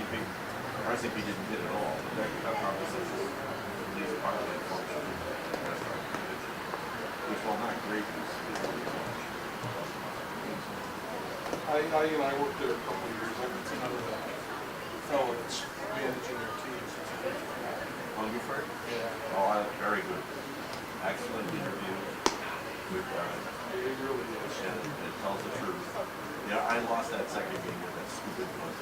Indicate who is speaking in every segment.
Speaker 1: RCP didn't hit at all, but that conversation at least partly functioned as our convention, which, while not great, is really
Speaker 2: I worked there a couple of years. I got to know the fellow that's managing their teams.
Speaker 1: Hungerford?
Speaker 2: Yeah.
Speaker 1: Oh, very good. Excellent interview with
Speaker 2: It really is.
Speaker 1: and it tells the truth. Yeah, I lost that second game with that stupid punt.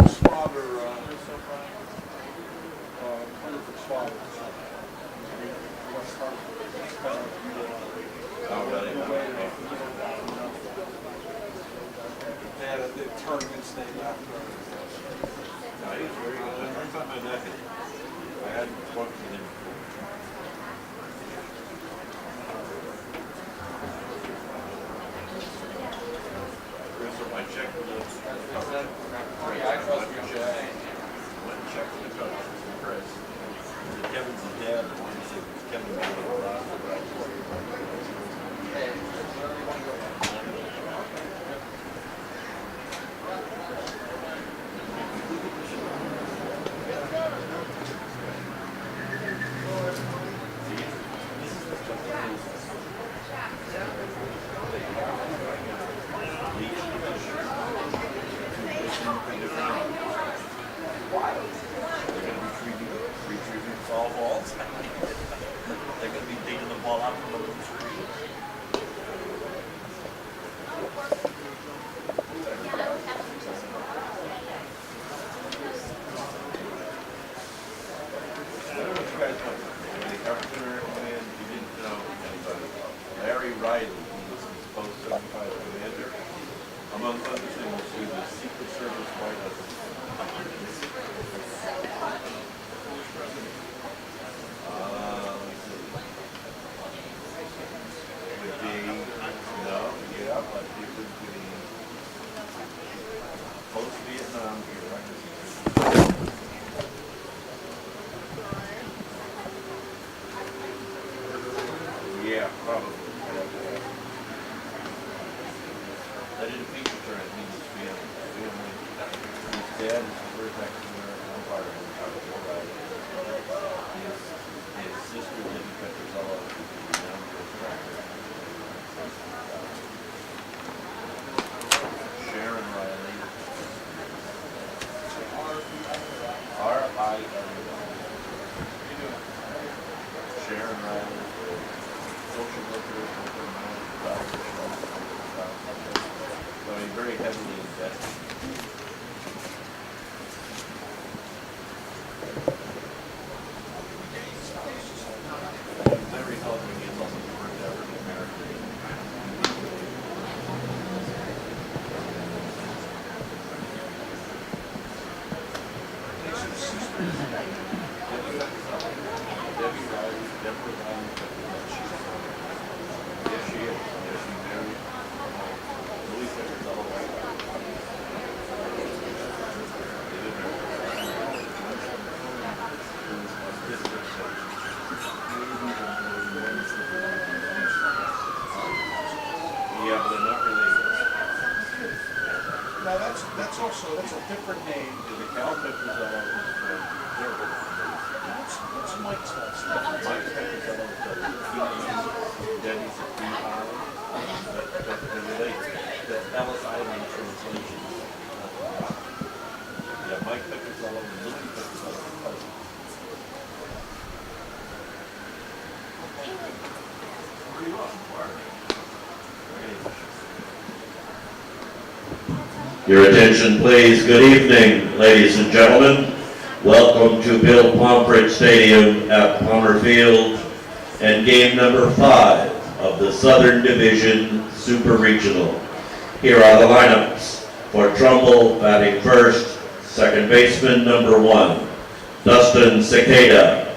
Speaker 2: His father, Hungerford's father, West Hartford.
Speaker 1: Oh, really?
Speaker 2: They had a big tournaments named after him.
Speaker 1: No, he was very good. I thought my nephew. I hadn't spoken to him before. Here's what I checked with the coach.
Speaker 2: Oh, yeah, I trust you, Jay.
Speaker 1: Went and checked with the coach, Chris. Kevin's the dad, and wanted to say Kevin was a lot of the right. Among other things, he was Secret Service White House. Would be, no, yeah, but he would be post-Vietnam era. Yeah, probably. I did a feature for it, his family. His dad is the first African-American umpire in college football. His sister, Debbie Petrozello, is the number director. Sharon Riley. R-I-L-E. Sharon Riley, social worker, so he's very heavily invested. My result when he gets also the first ever American. Debbie Riley, Deborah Riley, yes, she is. Yes, she's married. Louis Peckers, all the way. Yeah, but they're not related.
Speaker 2: Now that's a different name.
Speaker 1: The Cal Petrozello is from Durham.
Speaker 2: What's Mike's last name?
Speaker 1: Mike Petrozello is from Debbie's at Green Island. But they're related. The Ellis Island translation. Yeah, Mike Petrozello and Louis Petrozello are cousins. Where are you off, Mark?
Speaker 3: Your attention, please. Good evening, ladies and gentlemen. Welcome to Bill Pomfret Stadium at Palmer Field and game number 5 of the Southern Division Super Regional. Here are the lineups. For Trumbull, batting first, second baseman number 1, Dustin Cicada.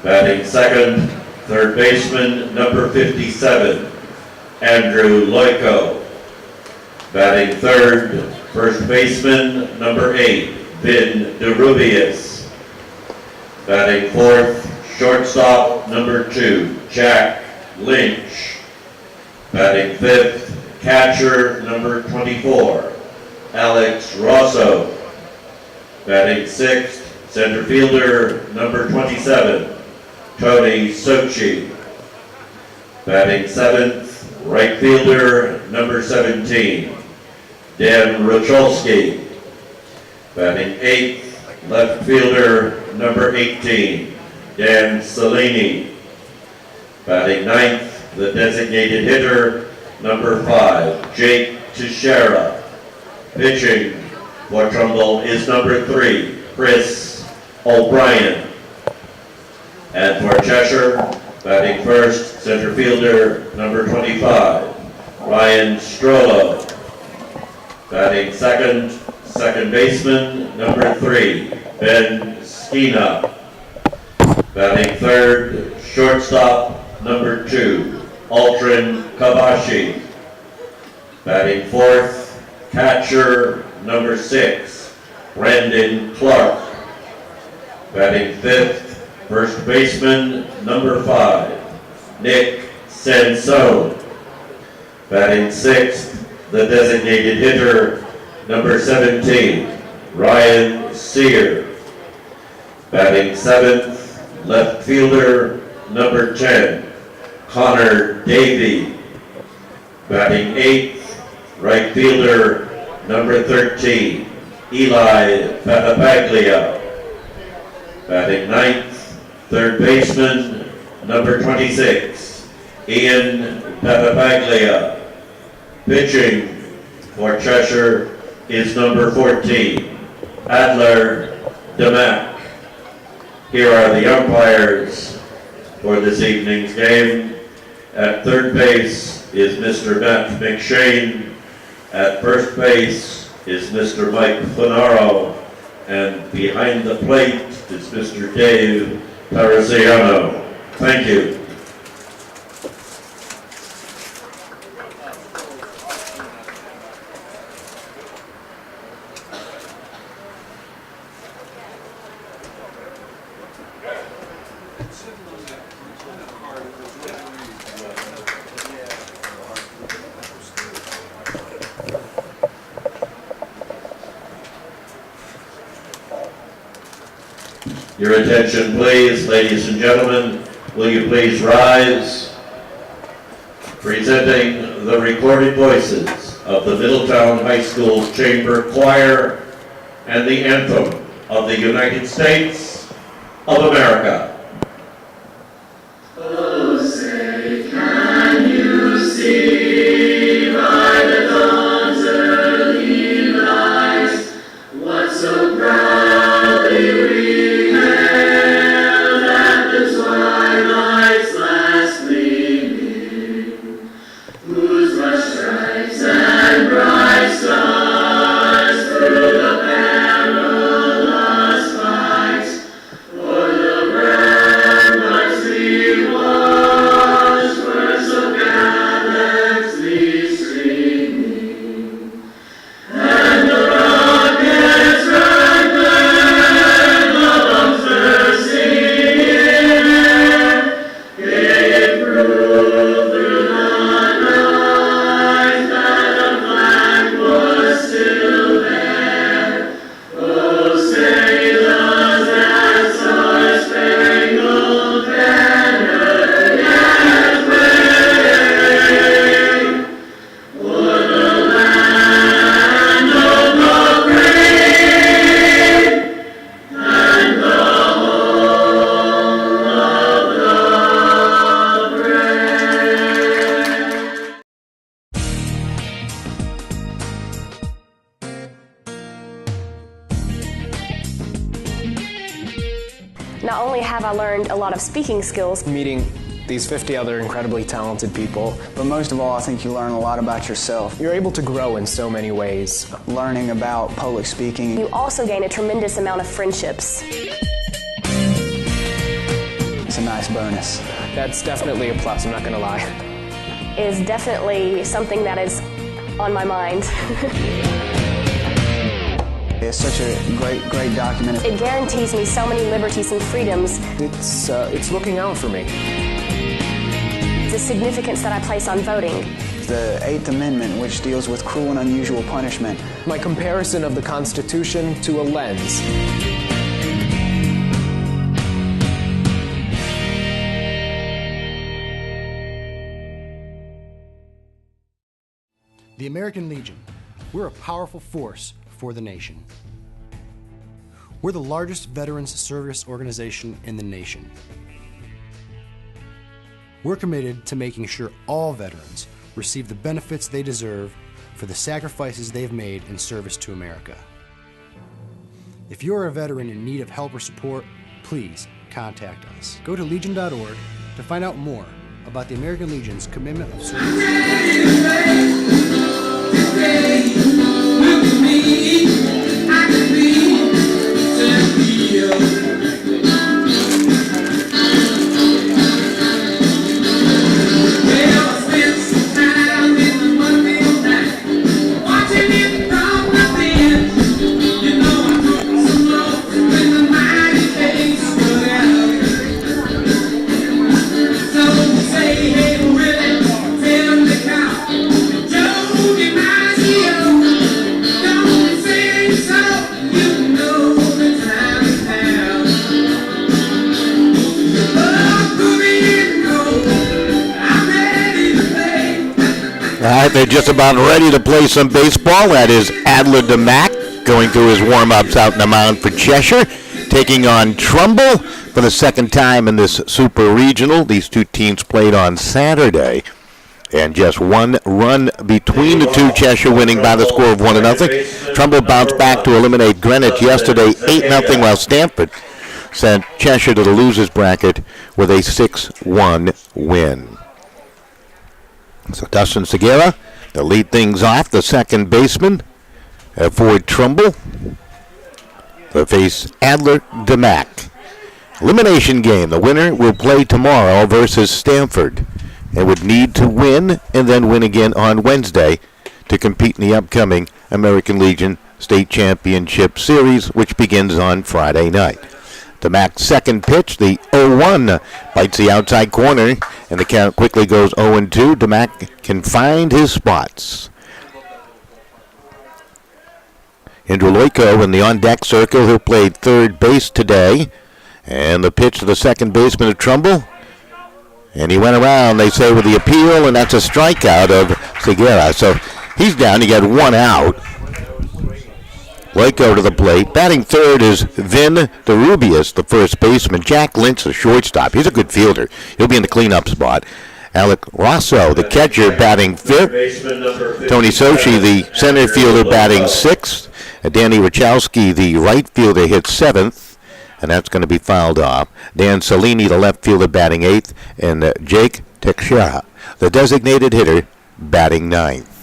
Speaker 3: Batting second, third baseman number 57, Andrew Loico. Batting third, first baseman number 8, Vin DeRubius. Batting fourth, shortstop number 2, Jack Lynch. Batting fifth, Catcher, number 24, Alex Rosso. Batting sixth, center fielder, number 27, Tony Sochi. Batting seventh, right fielder, number 17, Dan Rocholski. Batting eighth, left fielder, number 18, Dan Cellini. Batting ninth, the designated hitter, number 5, Jake Cheshire. Pitching for Trumbull is number 3, Chris O'Brien. And for Cheshire, batting first, center fielder, number 25, Ryan Strollo. Batting second, second baseman, number 3, Ben Skina. Batting third, shortstop, number 2, Aldrin Kabashi. Batting fourth, catcher, number 6, Brandon Clark. Batting fifth, first baseman, number 5, Nick Sansone. Batting sixth, the designated hitter, number 17, Ryan Sear. Batting seventh, left fielder, number 10, Connor Davey. Batting eighth, right fielder, number 13, Eli Papapaglia. Batting ninth, third baseman, number 26, Ian Papapaglia. Pitching for Cheshire is number 14, Adler DeMack. Here are the umpires for this evening's game. At third base is Mr. Matt McShane. At first base is Mr. Mike Funaro. And behind the plate is Mr. Dave Taraziano. Thank you. Your attention, please, ladies and gentlemen. Will you please rise? Presenting the recorded voices of the Middletown High School Chamber Choir and the anthem of the United States of America.
Speaker 4: Oh, say, can you see by the dawn's early light what so proudly we hailed at the twilight's last gleaming, whose bright stripes and bright stars through the perilous fight for the ramparts we watched were so gallantly streaming, and the rockets right there, the bombs bursting in air, gave proof through the night that the flag was still there. Oh, sailors, that star-spangled banner yet wave o'er the land of the free and the home of the brave.
Speaker 5: Not only have I learned a lot of speaking skills,
Speaker 6: meeting these 50 other incredibly talented people,
Speaker 7: But most of all, I think you learn a lot about yourself.
Speaker 6: you're able to grow in so many ways.
Speaker 7: Learning about public speaking,
Speaker 5: you also gain a tremendous amount of friendships.
Speaker 7: it's a nice bonus.
Speaker 6: That's definitely a plus, I'm not gonna lie.
Speaker 5: Is definitely something that is on my mind.
Speaker 7: It's such a great document.
Speaker 5: It guarantees me so many liberties and freedoms.
Speaker 6: It's looking out for me.
Speaker 5: The significance that I place on voting.
Speaker 7: the 8th Amendment, which deals with cruel and unusual punishment.
Speaker 6: My comparison of the Constitution to a lens.
Speaker 8: The American Legion. We're a powerful force for the nation. We're the largest veterans service organization in the nation. We're committed to making sure all veterans receive the benefits they deserve for the sacrifices they've made in service to America. If you're a veteran in need of help or support, please contact us. Go to legion.org to find out more about the American Legion's commitment of service.
Speaker 9: They're just about ready to play some baseball. That is Adler DeMack going through his warm-ups out in the mound for Cheshire, taking on Trumbull for the second time in this Super Regional. These two teams played on Saturday, and just one run between the two, Cheshire winning by the score of 1-0. Trumbull bounced back to eliminate Greenwich yesterday 8-0, while Stamford sent Cheshire to the losers bracket with a 6-1 win. So Dustin Segura to lead things off, the second baseman for Trumbull. To face Adler DeMack. Elimination game. The winner will play tomorrow versus Stamford. They would need to win and then win again on Wednesday to compete in the upcoming American Legion State Championship Series, which begins on Friday night. DeMack's second pitch, the 0-1, bites the outside corner, and the count quickly goes 0-2. DeMack can find his spots. Andrew Loiko in the on-deck circle, who played third base today. And the pitch to the second baseman of Trumbull. And he went around, they say, with the appeal, and that's a strikeout of Segura. So he's down, he got one out. Loiko to the plate. Batting third is Vin DeRubius, the first baseman. Jack Lynch, the shortstop. He's a good fielder. He'll be in the cleanup spot. Alec Rosso, the catcher, batting fifth. Tony Sochi, the center fielder, batting sixth. Danny Rachowski, the right fielder, hits seventh. And that's going to be fouled off. Dan Salini, the left fielder, batting eighth. And Jake Teixeira, the designated hitter, batting ninth.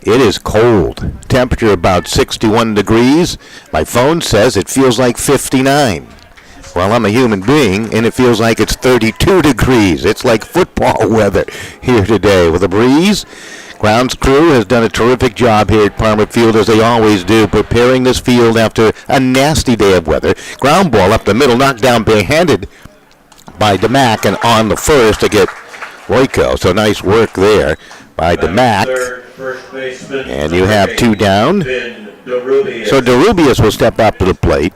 Speaker 9: It is cold. Temperature about 61 degrees. My phone says it feels like 59. Well, I'm a human being, and it feels like it's 32 degrees. It's like football weather here today with a breeze. Grounds crew has done a terrific job here at Palmer Field, as they always do, preparing this field after a nasty day of weather. Ground ball up the middle, knocked down barehanded by DeMack, and on the first to get Loiko. So nice work there by DeMack. And you have two down. So DeRubius will step up to the plate.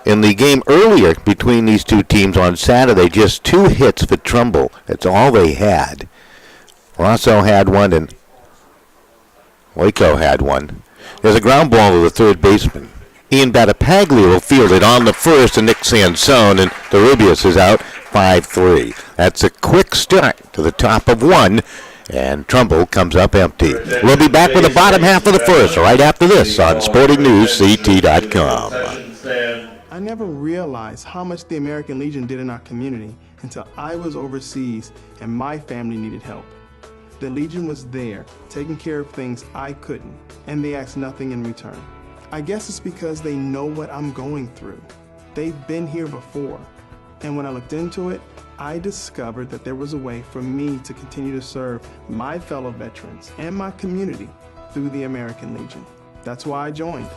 Speaker 9: In the game earlier between these two teams on Saturday, just 2 hits for Trumbull. That's all they had. Rosso had one and Loiko had one. There's a ground ball to the third baseman. Ian Battipaglia will field it on the first, and Nick Sansone, and DeRubius is out 5-3. That's a quick start to the top of one. And Trumbull comes up empty. We'll be back with the bottom half of the first right after this on SportingNewsCT.com.
Speaker 10: I never realized how much the American Legion did in our community until I was overseas and my family needed help. The Legion was there, taking care of things I couldn't, and they asked nothing in return. I guess it's because they know what I'm going through. They've been here before, and when I looked into it, I discovered that there was a way for me to continue to serve my fellow veterans and my community through the American Legion. That's why I joined.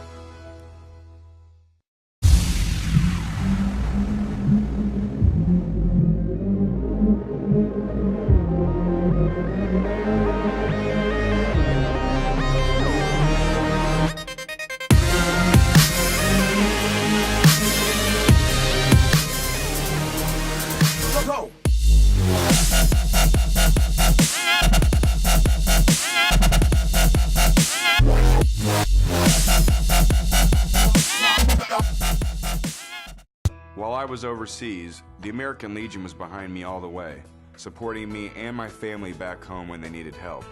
Speaker 11: was overseas, the American Legion was behind me all the way, supporting me and my family back home when they needed help.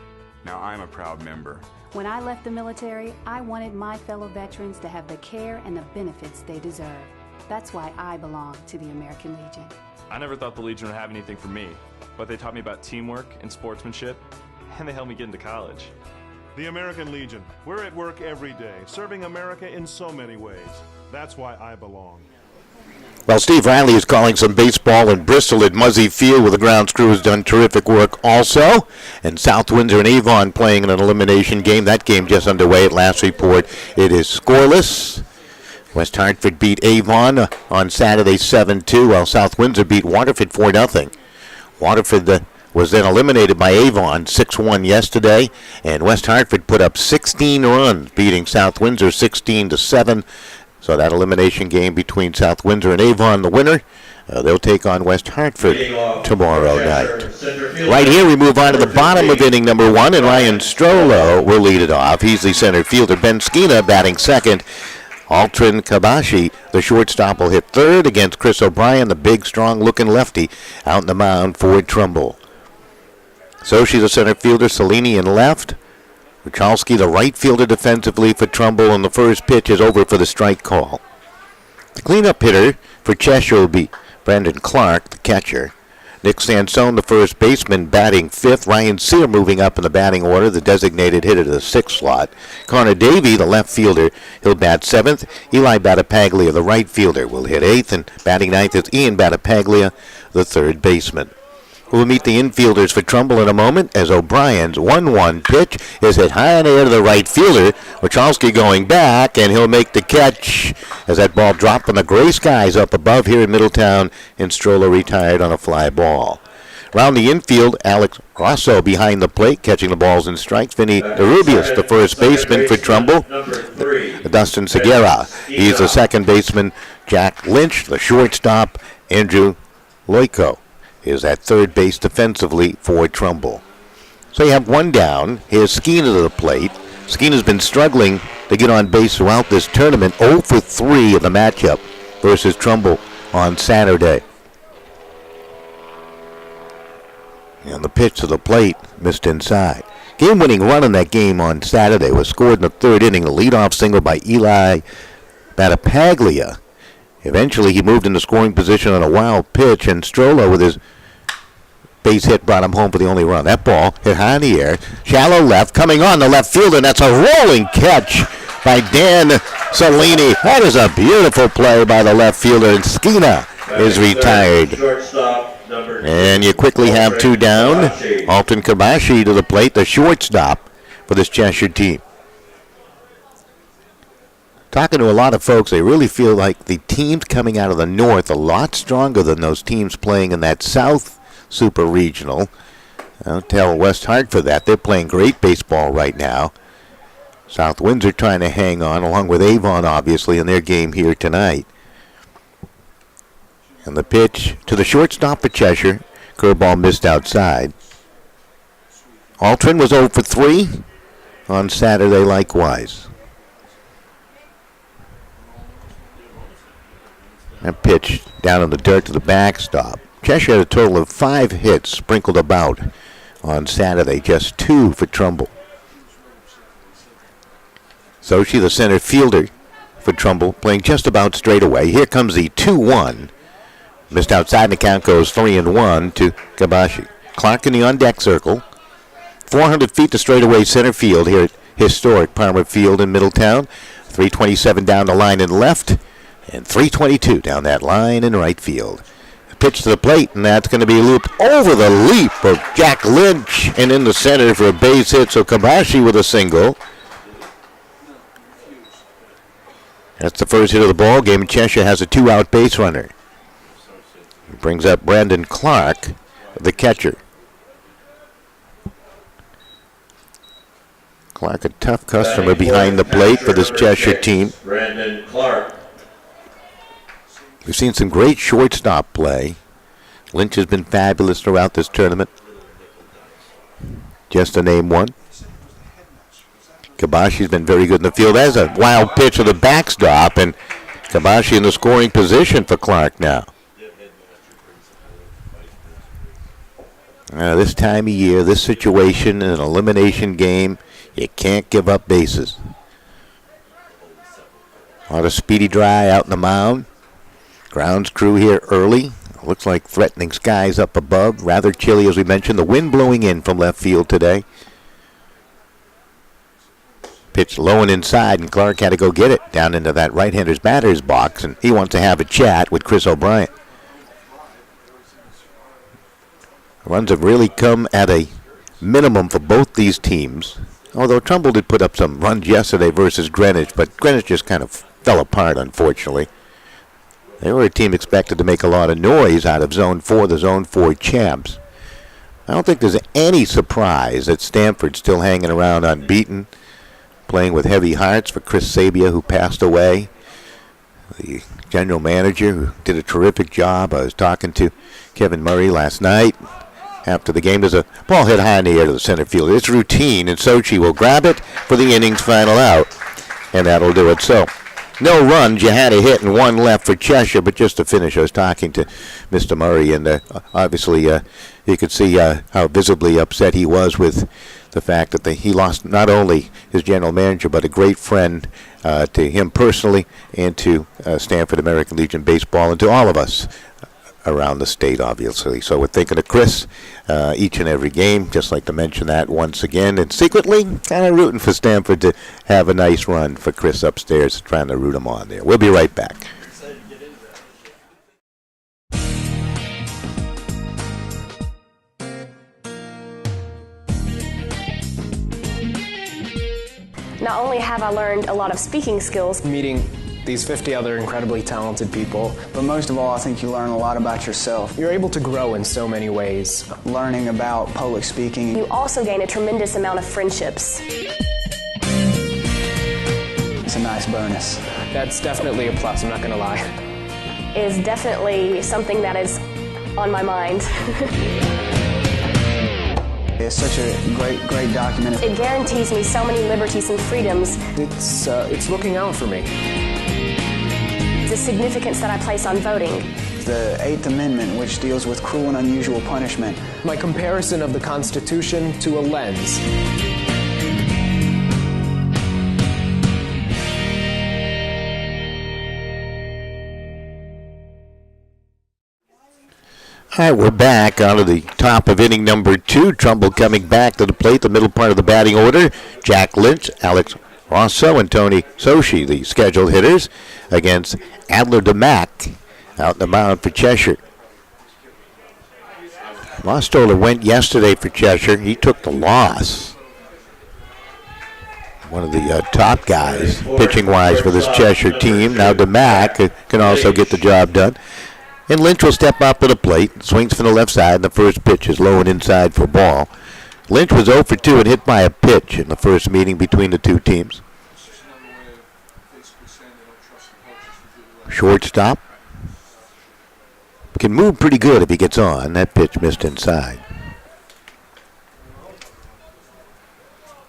Speaker 11: Now I'm a proud member.
Speaker 12: When I left the military, I wanted my fellow veterans to have the care and the benefits they deserve. That's why I belong to the American Legion.
Speaker 13: I never thought the Legion would have anything for me, but they taught me about teamwork and sportsmanship, and they helped me get into college.
Speaker 14: The American Legion. We're at work every day, serving America in so many ways. That's why I belong.
Speaker 9: Well, Steve Riley is calling some baseball in Bristol at Muzzy Field, where the grounds crew has done terrific work also. And South Windsor and Avon playing in an elimination game. That game just underway at last report. It is scoreless. West Hartford beat Avon on Saturday 7-2, while South Windsor beat Waterford 4-0. Waterford was then eliminated by Avon 6-1 yesterday, and West Hartford put up 16 runs, beating South Windsor 16-7. So that elimination game between South Windsor and Avon, the winner, they'll take on West Hartford tomorrow night. Right here, we move on to the bottom of inning number 1, and Ryan Strollo will lead it off. He's the center fielder. Ben Skina batting second. Altrin Kabashi, the shortstop, will hit third against Chris O'Brien, the big, strong-looking lefty, out in the mound for Trumbull. So she's a center fielder. Cellini in left. Wachowski, the right fielder defensively for Trumbull, and the first pitch is over for the strike call. The cleanup hitter for Cheshire will be Brandon Clark, the catcher. Nick Sansone, the first baseman, batting fifth. Ryan Sear moving up in the batting order, the designated hitter to the sixth slot. Connor Davey, the left fielder, he'll bat seventh. Eli Battipaglia, the right fielder, will hit eighth, and batting ninth is Ian Battipaglia, the third baseman. We'll meet the infielders for Trumbull in a moment as O'Brien's 1-1 pitch is hit high in the air to the right fielder. Wachowski going back, and he'll make the catch as that ball dropped from the gray skies up above here in Middletown, and Strollo retired on a fly ball. Around the infield, Alex Rosso behind the plate, catching the balls and strikes. Vinny DeRubius, the first baseman for Trumbull. Dustin Segura, he's the second baseman. Jack Lynch, the shortstop. Andrew Loico is at third base defensively for Trumbull. So you have one down. Here's Skeena to the plate. Skeena's been struggling to get on base throughout this tournament. 0 for 3 in the matchup versus Trumbull on Saturday. And the pitch to the plate missed inside. Game-winning run in that game on Saturday was scored in the third inning. A leadoff single by Eli Battipaglia. Eventually, he moved into scoring position on a wild pitch, and Strollo, with his base hit, brought him home for the only run. That ball hit high in the air, shallow left, coming on the left fielder, and that's a rolling catch by Dan Cellini. That is a beautiful play by the left fielder, and Skeena is retired. And you quickly have two down. Alton Kabashi to the plate, the shortstop for this Cheshire team. Talking to a lot of folks, they really feel like the teams coming out of the north are a lot stronger than those teams playing in that south super regional. I'll tell West Hartford that. They're playing great baseball right now. South Windsor trying to hang on, along with Avon, obviously, in their game here tonight. And the pitch to the shortstop for Cheshire. Curveball missed outside. Altrin was 0 for 3 on Saturday likewise. That pitch down in the dirt to the backstop. Cheshire had a total of 5 hits sprinkled about on Saturday, just 2 for Trumbull. Sochi, the center fielder for Trumbull, playing just about straight away. Here comes the 2-1. Missed outside, and the count goes 3-1 to Kabashi. Clark in the on-deck circle. 400 feet to straightaway center field here at historic Palmer Field in Middletown. 327 down the line in left, and 322 down that line in right field. Pitch to the plate, and that's going to be looped over the leap of Jack Lynch and in the center for a base hit. So Kabashi with a single. That's the first hit of the ball game. Cheshire has a 2-out base runner. Brings up Brandon Clark, the catcher. Clark, a tough customer behind the plate for this Cheshire team.
Speaker 3: Brandon Clark.
Speaker 9: We've seen some great shortstop play. Lynch has been fabulous throughout this tournament. Just to name one. Kabashi's been very good in the field. There's a wild pitch to the backstop, and Kabashi in the scoring position for Clark now. This time of year, this situation, an elimination game, you can't give up bases. A lot of speedy dry out in the mound. Grounds crew here early. Looks like threatening skies up above. Rather chilly, as we mentioned. The wind blowing in from left field today. Pitch low and inside, and Clark had to go get it down into that right-hander's batter's box, and he wants to have a chat with Chris O'Brien. Runs have really come at a minimum for both these teams, although Trumbull did put up some runs yesterday versus Greenwich, but Greenwich just kind of fell apart, unfortunately. They were a team expected to make a lot of noise out of Zone 4, the Zone 4 champs. I don't think there's any surprise that Stanford's still hanging around unbeaten, playing with heavy hearts for Chris Sabia, who passed away. The general manager, who did a terrific job. I was talking to Kevin Murray last night after the game. There's a ball hit high in the air to the center field. It's routine, and Sochi will grab it for the inning's final out, and that'll do it. So, no runs. You had a hit and one left for Cheshire, but just to finish, I was talking to Mr. Murray, and obviously you could see how visibly upset he was with the fact that he lost not only his general manager, but a great friend to him personally and to Stanford American Legion Baseball and to all of us around the state, obviously. So we're thinking of Chris each and every game. Just like to mention that once again. And secretly, kind of rooting for Stanford to have a nice run for Chris upstairs, trying to root him on there. We'll be right back.
Speaker 5: Not only have I learned a lot of speaking skills,
Speaker 6: Meeting these 50 other incredibly talented people,
Speaker 7: But most of all, I think you learn a lot about yourself.
Speaker 6: you're able to grow in so many ways.
Speaker 7: Learning about public speaking.
Speaker 5: you also gain a tremendous amount of friendships.
Speaker 7: It's a nice bonus.
Speaker 6: That's definitely a plus, I'm not going to lie.
Speaker 5: It is definitely something that is on my mind.
Speaker 7: It's such a great document.
Speaker 5: It guarantees me so many liberties and freedoms.
Speaker 6: It's looking out for me.
Speaker 5: The significance that I place on voting.
Speaker 7: The 8th Amendment, which deals with cruel and unusual punishment.
Speaker 6: My comparison of the Constitution to a lens.
Speaker 9: All right, we're back out of the top of inning number 2. Trumbull coming back to the plate, the middle part of the batting order. Jack Lynch, Alex Rosso, and Tony Sochi, the scheduled hitters, against Adler DeMack out in the mound for Cheshire. Mostoller went yesterday for Cheshire. He took the loss. One of the top guys, pitching-wise, for this Cheshire team. Now DeMack can also get the job done. And Lynch will step up to the plate, swings from the left side, and the first pitch is low and inside for ball. Lynch was 0 for 2 and hit by a pitch in the first meeting between the two teams. Shortstop can move pretty good if he gets on. That pitch missed inside.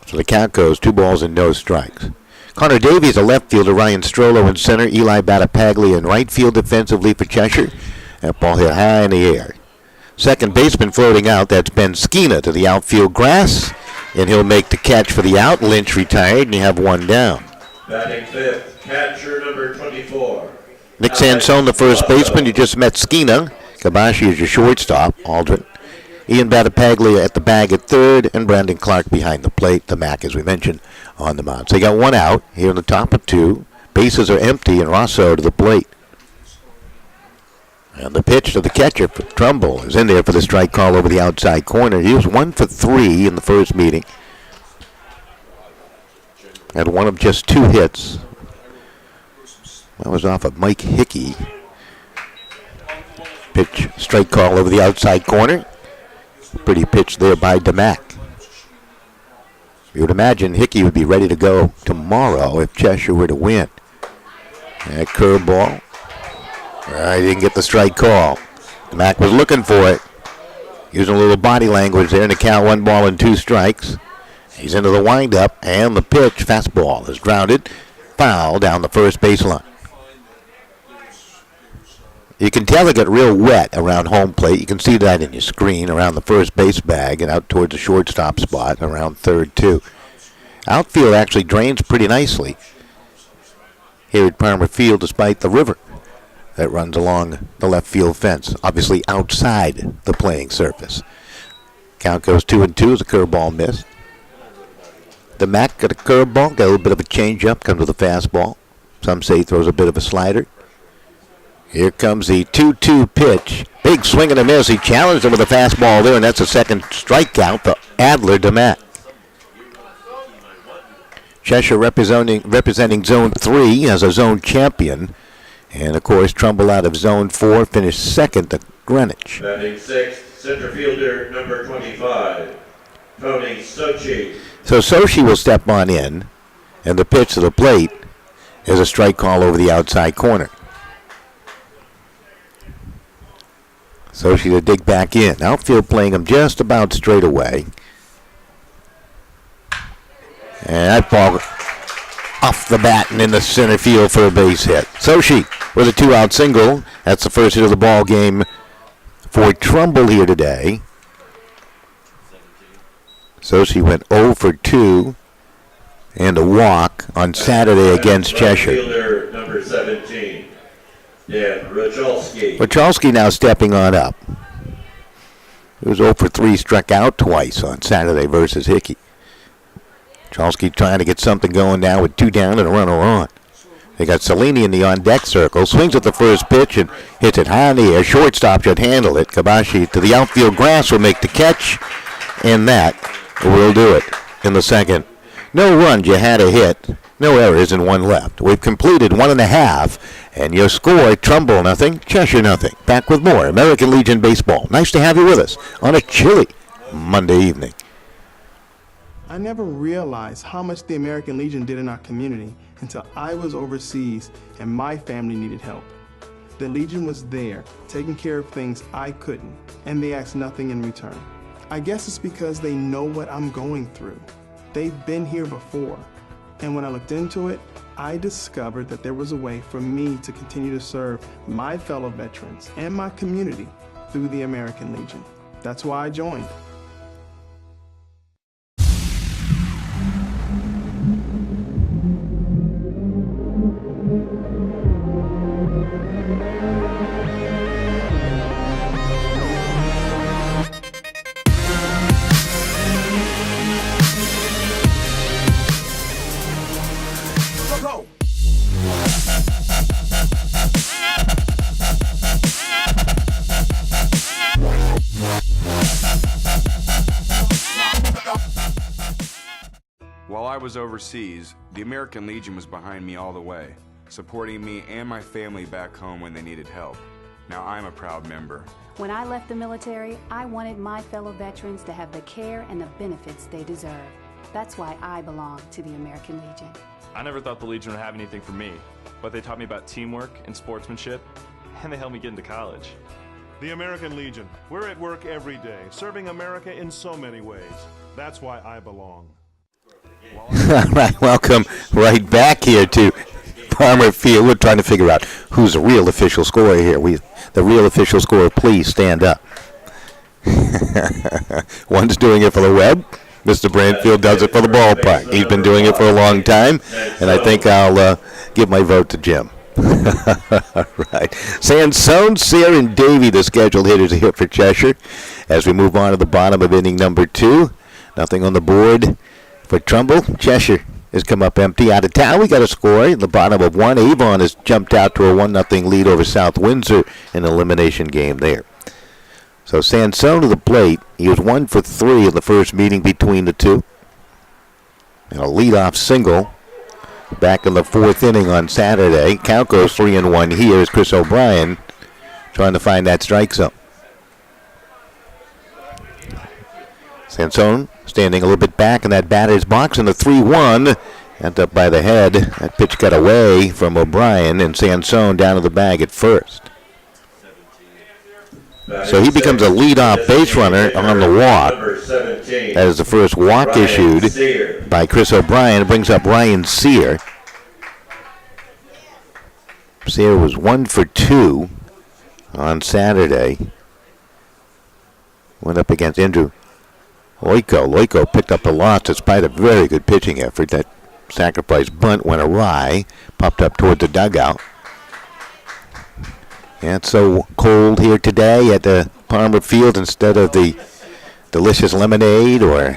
Speaker 9: So the count goes 2 balls and no strikes. Connor Davies, a left fielder. Ryan Strollo in center. Eli Battapaglia in right field defensively for Cheshire. That ball hit high in the air. Second baseman floating out. That's Ben Skeena to the outfield grass. And he'll make the catch for the out. Lynch retired, and you have one down.
Speaker 3: Batting fifth, catcher number 24.
Speaker 9: Nick Sansone, the first baseman. You just met Skeena. Kabashi is your shortstop, Aldrin. Ian Battapaglia at the bag at third, and Brandon Clark behind the plate. The Mac, as we mentioned, on the mound. So you got one out here in the top of 2. Bases are empty, and Rosso to the plate. And the pitch to the catcher for Trumbull is in there for the strike call over the outside corner. He was 1 for 3 in the first meeting. Had one of just 2 hits. That was off of Mike Hickey. Pitch, strike call over the outside corner. Pretty pitch there by DeMack. You would imagine Hickey would be ready to go tomorrow if Cheshire were to win. That curveball. He didn't get the strike call. DeMack was looking for it. Using a little body language there in the count, 1 ball and 2 strikes. He's into the windup, and the pitch, fastball, is grounded. Foul down the first baseline. You can tell it got real wet around home plate. You can see that in your screen around the first base bag and out towards the shortstop spot around third, too. Outfield actually drains pretty nicely here at Palmer Field despite the river that runs along the left field fence, obviously outside the playing surface. Count goes 2-2 as a curveball missed. The Mac got a curveball, got a little bit of a changeup, comes with a fastball. Some say he throws a bit of a slider. Here comes the 2-2 pitch. Big swing and a miss. He challenged him with a fastball there, and that's a second strikeout for Adler DeMatt. Cheshire representing Zone 3 as a zone champion. And, of course, Trumbull out of Zone 4 finished second to Greenwich.
Speaker 3: Batting sixth, center fielder number 25, Tony Sochi.
Speaker 9: So Sochi will step on in, and the pitch to the plate is a strike call over the outside corner. Sochi to dig back in. Outfield playing him just about straight away. And that ball off the bat and in the center field for a base hit. Sochi with a 2-out single. That's the first hit of the ball game for Trumbull here today. Sochi went 0 for 2 and a walk on Saturday against Cheshire.
Speaker 3: Fielder number 17, Dan Rachalski.
Speaker 9: Rachalski now stepping on up. He was 0 for 3, struck out twice on Saturday versus Hickey. Rachalski trying to get something going now with 2 down and a runner on. They got Cellini in the on-deck circle. Swings at the first pitch and hits it high in the air. Shortstop should handle it. Kabashi to the outfield grass will make the catch. And that will do it in the second. No runs, you had a hit. No errors and 1 left. We've completed 1.5. And your score, Trumbull nothing, Cheshire nothing. Back with more American Legion Baseball. Nice to have you with us on a chilly Monday evening.
Speaker 10: I never realized how much the American Legion did in our community until I was overseas and my family needed help. The Legion was there, taking care of things I couldn't, and they asked nothing in return. I guess it's because they know what I'm going through. They've been here before, and when I looked into it, I discovered that there was a way for me to continue to serve my fellow veterans and my community through the American Legion. That's why I joined.
Speaker 11: While I was overseas, the American Legion was behind me all the way, supporting me and my family back home when they needed help. Now I'm a proud member.
Speaker 12: When I left the military, I wanted my fellow veterans to have the care and the benefits they deserve. That's why I belong to the American Legion.
Speaker 13: I never thought the Legion would have anything for me, but they taught me about teamwork and sportsmanship, and they helped me get into college.
Speaker 14: The American Legion. We're at work every day, serving America in so many ways. That's why I belong.
Speaker 9: All right, welcome right back here to Palmer Field. We're trying to figure out who's the real official scorer here. The real official scorer, please stand up. One's doing it for the web. Mr. Brandfield does it for the ballpark. He's been doing it for a long time, and I think I'll give my vote to Jim. Right. Sansone, Sear, and Davey, the scheduled hitters here for Cheshire. As we move on to the bottom of inning number 2, nothing on the board for Trumbull. Cheshire has come up empty. Out of town, we got a score in the bottom of 1. Avon has jumped out to a 1-0 lead over South Windsor in an elimination game there. So Sansone to the plate. He was 1 for 3 in the first meeting between the two. And a leadoff single back in the 4th inning on Saturday. Count goes 3-1 here as Chris O'Brien trying to find that strike zone. Sansone standing a little bit back in that batter's box in the 3-1. End up by the head. That pitch got away from O'Brien, and Sansone down to the bag at first. So he becomes a leadoff base runner on the walk. That is the first walk issued by Chris O'Brien. It brings up Ryan Sear. Sear was 1 for 2 on Saturday. Went up against Andrew Loiko. Loiko picked up the loss despite a very good pitching effort. That sacrifice bunt went awry, popped up toward the dugout. And it's so cold here today at the Palmer Field. Instead of the delicious lemonade or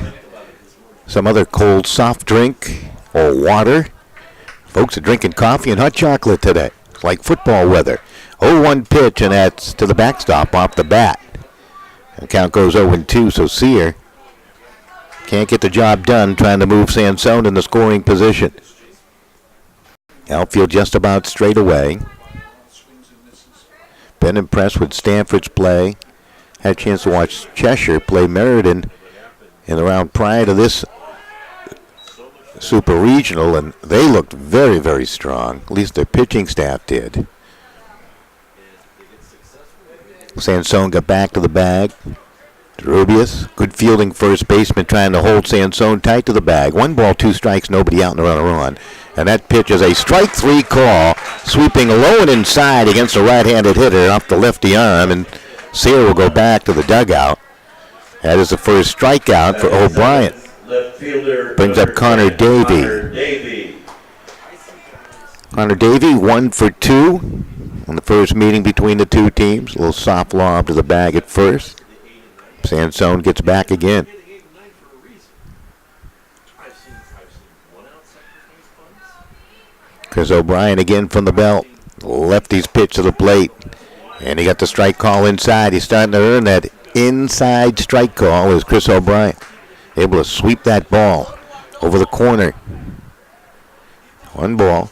Speaker 9: some other cold soft drink or water, folks are drinking coffee and hot chocolate today. It's like football weather. 0-1 pitch, and that's to the backstop off the bat. The count goes 0-2, so Sear can't get the job done trying to move Sansone in the scoring position. Outfield just about straight away. Been impressed with Stanford's play. Had a chance to watch Cheshire play Meriden in the round prior to this Super Regional, and they looked very, very strong. At least their pitching staff did. Sansone got back to the bag. Rubius, good fielding first baseman, trying to hold Sansone tight to the bag. 1 ball, 2 strikes, nobody out and a runner on. And that pitch is a strike 3 call, sweeping low and inside against a right-handed hitter off the lefty arm, and Sear will go back to the dugout. That is the first strikeout for O'Brien. Brings up Connor Davey. Connor Davey, 1 for 2 in the first meeting between the two teams. A little soft lob to the bag at first. Sansone gets back again. Chris O'Brien again from the belt. Lefty's pitch to the plate. And he got the strike call inside. He's starting to earn that inside strike call as Chris O'Brien able to sweep that ball over the corner. 1 ball.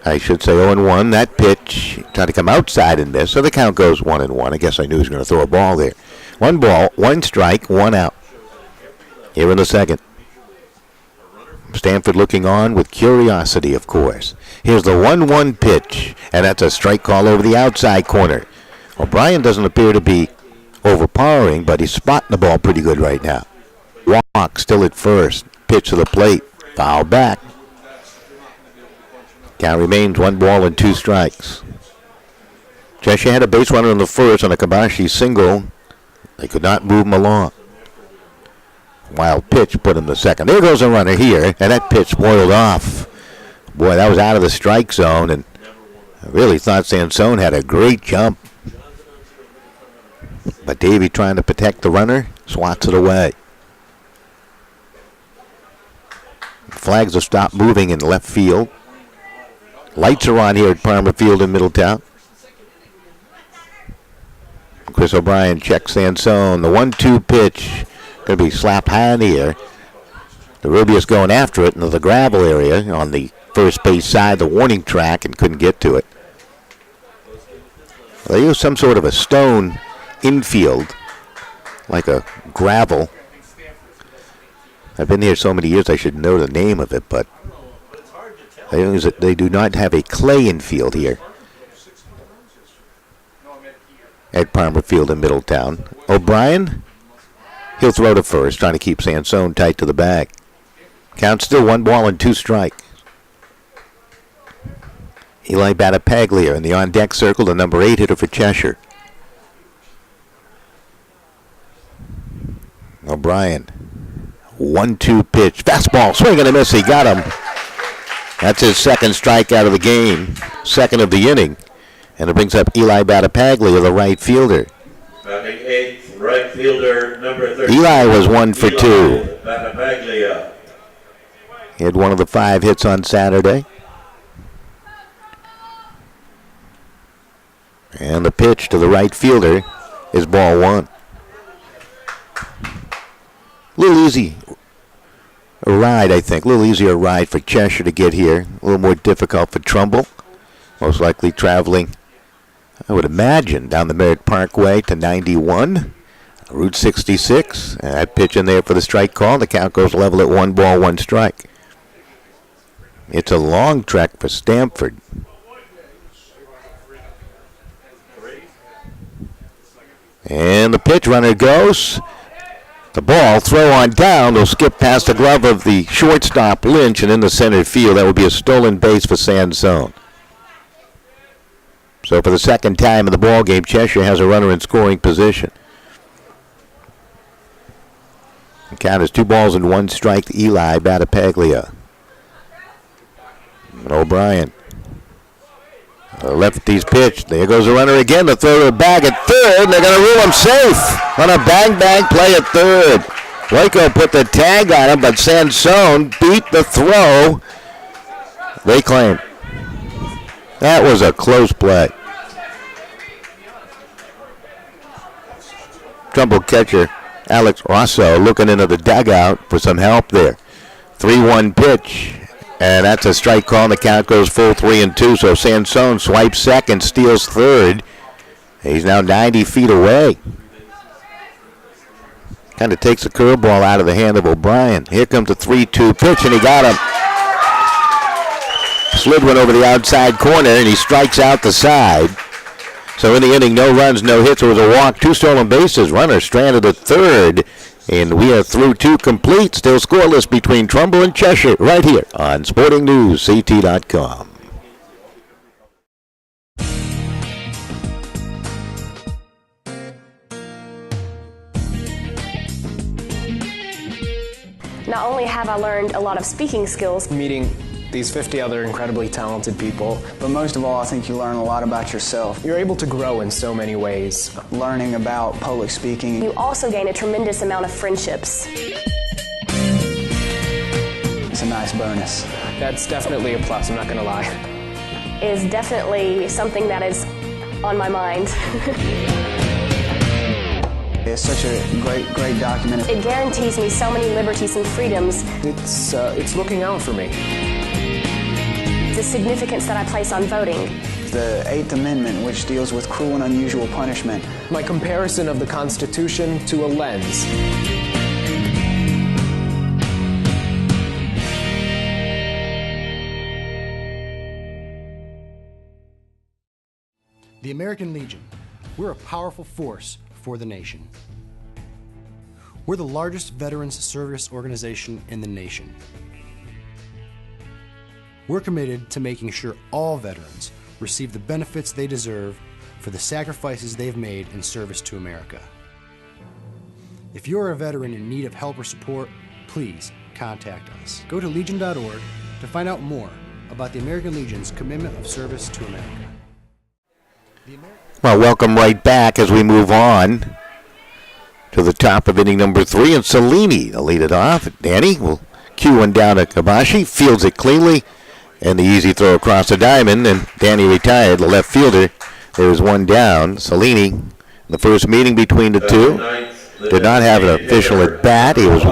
Speaker 9: I should say 0-1. That pitch tried to come outside and miss, so the count goes 1-1. I guess I knew he was going to throw a ball there. 1 ball, 1 strike, 1 out. Here in the second. Stanford looking on with curiosity, of course. Here's the 1-1 pitch, and that's a strike call over the outside corner. O'Brien doesn't appear to be overpowering, but he's spotting the ball pretty good right now. Walk still at first. Pitch to the plate. Foul back. Count remains 1 ball and 2 strikes. Cheshire had a base runner in the first on a Kabashi single. They could not move him along. Wild pitch put him to second. There goes a runner here, and that pitch spoiled off. Boy, that was out of the strike zone, and I really thought Sansone had a great jump. But Davey, trying to protect the runner, swats it away. Flags have stopped moving in left field. Lights are on here at Palmer Field in Middletown. Chris O'Brien checks Sansone. The 1-2 pitch going to be slapped high in the air. The Rubius going after it into the gravel area on the first base side, the warning track, and couldn't get to it. They use some sort of a stone infield, like a gravel. I've been here so many years I should know the name of it, but they do not have a clay infield here at Palmer Field in Middletown. O'Brien, he'll throw to first, trying to keep Sansone tight to the bag. Count still 1 ball and 2 strikes. Eli Battipaglia in the on-deck circle, the number 8 hitter for Cheshire. O'Brien, 1-2 pitch. Fastball, swing and a miss. He got him. That's his second strikeout of the game, second of the inning. And it brings up Eli Battipaglia, the right fielder.
Speaker 3: Batting 8th, right fielder, number 13.
Speaker 9: Eli was 1 for 2.
Speaker 3: Battipaglia.
Speaker 9: He had one of the 5 hits on Saturday. And the pitch to the right fielder is ball 1. A little easy a ride, I think. A little easier ride for Cheshire to get here. A little more difficult for Trumbull. Most likely traveling, I would imagine, down the Merritt Parkway to 91, Route 66. And that pitch in there for the strike call. The count goes level at 1 ball, 1 strike. It's a long trek for Stanford. And the pitch runner goes. The ball, throw on down, will skip past the glove of the shortstop Lynch and into center field. That would be a stolen base for Sansone. So for the second time in the ball game, Cheshire has a runner in scoring position. The count is 2 balls and 1 strike to Eli Battipaglia. And O'Brien. Lefty's pitch. There goes the runner again. The throw bag at third, and they're going to rule him safe on a bang-bang play at third. Waco put the tag on him, but Sansone beat the throw. They claim. That was a close play. Trumbull catcher Alex Rosso looking into the dugout for some help there. 3-1 pitch. And that's a strike call, and the count goes full 3-2. So Sansone swipes second, steals third. He's now 90 feet away. Kind of takes the curveball out of the hand of O'Brien. Here comes the 3-2 pitch, and he got him. Slid one over the outside corner, and he strikes out the side. So in the inning, no runs, no hits. It was a walk, 2 stolen bases. Runner stranded at third. And we are through 2 complete. Still scoreless between Trumbull and Cheshire right here on SportingNewsCT.com.
Speaker 5: Not only have I learned a lot of speaking skills,
Speaker 6: Meeting these 50 other incredibly talented people,
Speaker 7: But most of all, I think you learn a lot about yourself.
Speaker 6: you're able to grow in so many ways.
Speaker 7: Learning about public speaking.
Speaker 5: you also gain a tremendous amount of friendships.
Speaker 7: It's a nice bonus.
Speaker 6: That's definitely a plus, I'm not going to lie.
Speaker 5: Is definitely something that is on my mind.
Speaker 7: It's such a great document.
Speaker 5: It guarantees me so many liberties and freedoms.
Speaker 6: It's looking out for me.
Speaker 5: The significance that I place on voting.
Speaker 7: The 8th Amendment, which deals with cruel and unusual punishment.
Speaker 6: My comparison of the Constitution to a lens.
Speaker 8: The American Legion. We're a powerful force for the nation. We're the largest veterans service organization in the nation. We're committed to making sure all veterans receive the benefits they deserve for the sacrifices they've made in service to America. If you're a veteran in need of help or support, please contact us. Go to legion.org to find out more about the American Legion's commitment of service to America.
Speaker 9: Well, welcome right back as we move on to the top of inning number 3, and Cellini to lead it off. Danny will cue one down to Kabashi, fields it cleanly, and the easy throw across the diamond, and Danny retired, the left fielder. There's one down. Cellini, the first meeting between the two, did not have an official at bat. He was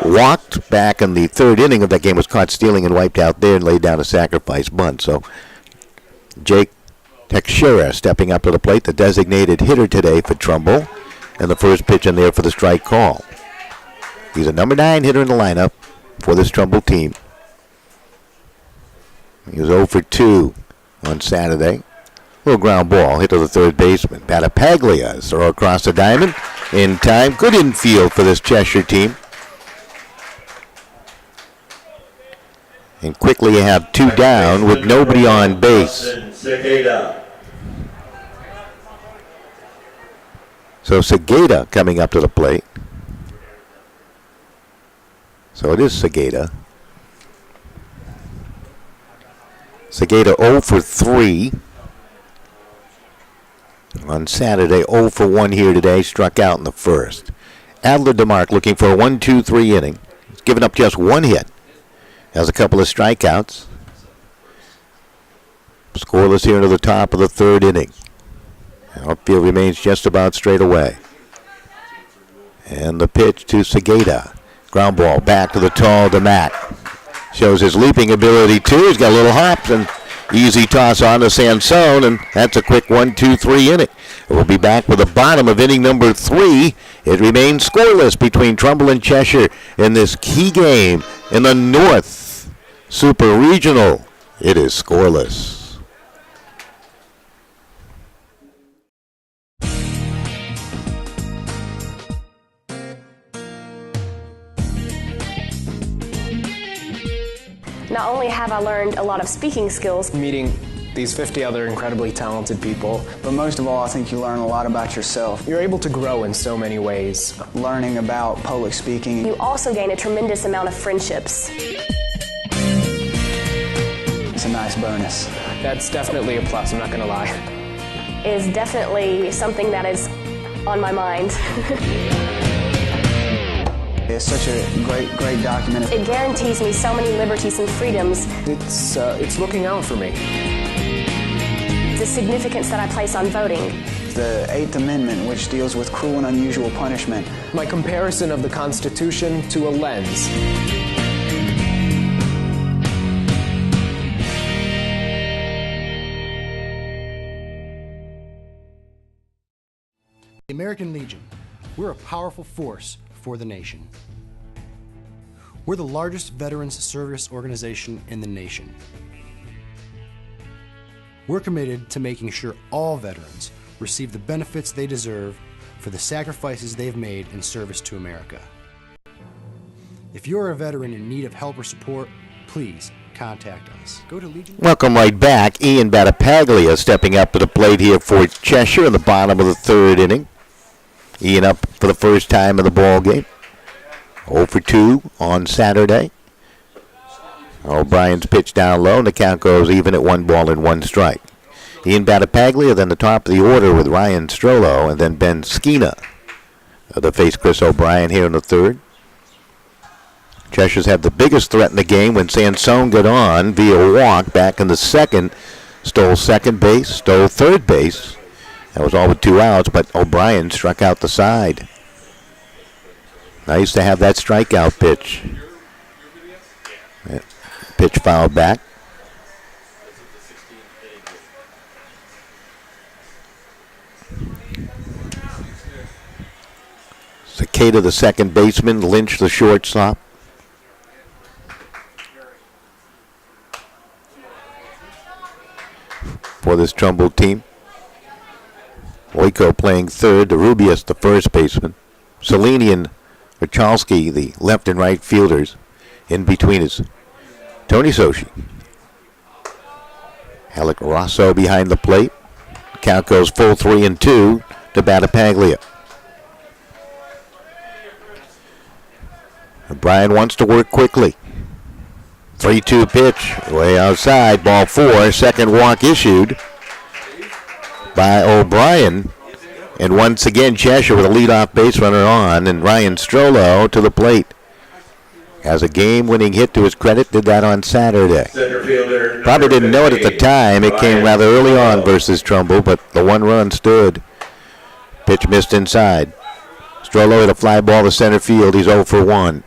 Speaker 9: walked back in the 3rd inning of that game, was caught stealing and wiped out there and laid down a sacrifice bunt. So Jake Cheshire stepping up to the plate, the designated hitter today for Trumbull, and the first pitch in there for the strike call. He's a number 9 hitter in the lineup for this Trumbull team. He was 0 for 2 on Saturday. Little ground ball hit to the third baseman. Battipaglia throw across the diamond in time. Good infield for this Cheshire team. And quickly you have 2 down with nobody on base. So Segeda coming up to the plate. So it is Segeda. Segeda 0 for 3 on Saturday, 0 for 1 here today, struck out in the first. Adler DeMarc looking for a 1-2-3 inning. He's given up just 1 hit. Has a couple of strikeouts. Scoreless here into the top of the 3rd inning. Outfield remains just about straight away. And the pitch to Segeda. Ground ball back to the tall DeMac. Shows his leaping ability too. He's got a little hop and easy toss on to Sansone, and that's a quick 1-2-3 inning. We'll be back with the bottom of inning number 3. It remains scoreless between Trumbull and Cheshire in this key game in the North Super Regional. It is scoreless.
Speaker 5: Not only have I learned a lot of speaking skills,
Speaker 6: Meeting these 50 other incredibly talented people.
Speaker 7: But most of all, I think you learn a lot about yourself.
Speaker 6: You're able to grow in so many ways.
Speaker 7: Learning about public speaking.
Speaker 5: You also gain a tremendous amount of friendships.
Speaker 7: It's a nice bonus.
Speaker 6: That's definitely a plus, I'm not going to lie.
Speaker 5: Is definitely something that is on my mind.
Speaker 7: It's such a great document.
Speaker 5: It guarantees me so many liberties and freedoms.
Speaker 6: It's looking out for me.
Speaker 5: The significance that I place on voting.
Speaker 7: The 8th Amendment, which deals with cruel and unusual punishment.
Speaker 6: My comparison of the Constitution to a lens.
Speaker 8: The American Legion, we're a powerful force for the nation. We're the largest veterans service organization in the nation. We're committed to making sure all veterans receive the benefits they deserve for the sacrifices they've made in service to America. If you're a veteran in need of help or support, please contact us. Go to Legion.
Speaker 9: Welcome right back. Ian Battipaglia stepping up to the plate here for Cheshire in the bottom of the third inning. Ian up for the first time in the ball game. 0 for 2 on Saturday. O'Brien's pitch down low, and the count goes even at 1 ball and 1 strike. Ian Battipaglia then the top of the order with Ryan Strollo, and then Ben Skeena to face Chris O'Brien here in the third. Cheshire's had the biggest threat in the game when Sansone got on via walk back in the second. Stole second base, stole third base. That was all with 2 outs, but O'Brien struck out the side. Nice to have that strikeout pitch. Pitch fouled back. Cicada, the second baseman, Lynch, the shortstop. For this Trumbull team. Oiko playing third, DeRubius, the first baseman. Selini and Wachalski, the left and right fielders. In between is Tony Soshi. Alec Rosso behind the plate. Count goes full 3-2 to Battipaglia. O'Brien wants to work quickly. 3-2 pitch, way outside, ball 4. Second walk issued by O'Brien. And once again, Cheshire with a leadoff base runner on, and Ryan Strollo to the plate. Has a game-winning hit to his credit, did that on Saturday. Probably didn't know it at the time. It came rather early on versus Trumbull, but the 1 run stood. Pitch missed inside. Strollo hit a fly ball to center field. He's 0 for 1.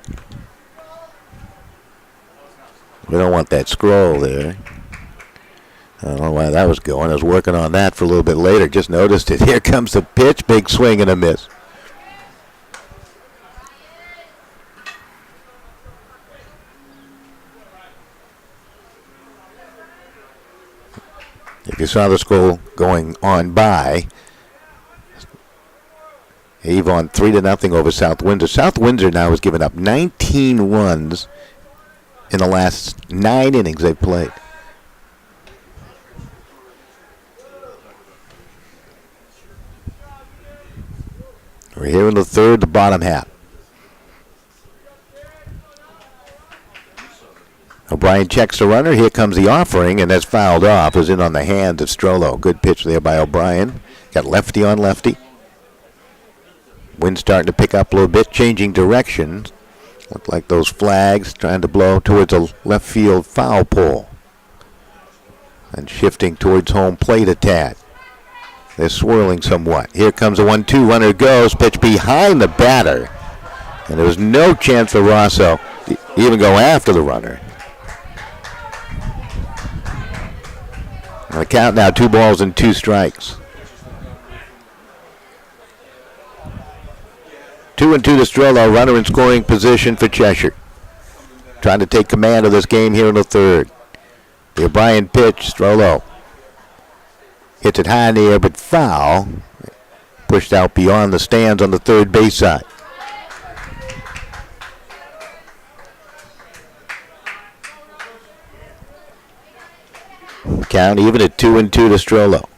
Speaker 9: We don't want that scroll there. I don't know why that was going. I was working on that for a little bit later. Just noticed it. Here comes the pitch. Big swing and a miss. If you saw the scroll going on by, Avon 3-0 over South Windsor. South Windsor now has given up 19 runs in the last 9 innings they've played. We're here in the third, the bottom half. O'Brien checks the runner. Here comes the offering, and that's fouled off. It was in on the hands of Strollo. Good pitch there by O'Brien. Got lefty on lefty. Wind starting to pick up a little bit, changing direction. Look like those flags trying to blow towards a left field foul pole. And shifting towards home plate a tad. They're swirling somewhat. Here comes a 1-2. Runner goes. Pitch behind the batter. And there was no chance for Rosso to even go after the runner. On the count now, 2 balls and 2 strikes. 2-2 to Strollo. Runner in scoring position for Cheshire. Trying to take command of this game here in the third. The O'Brien pitch. Strollo hits it high in the air, but foul. Pushed out beyond the stands on the third base side. count even at 2-2 to Strollo.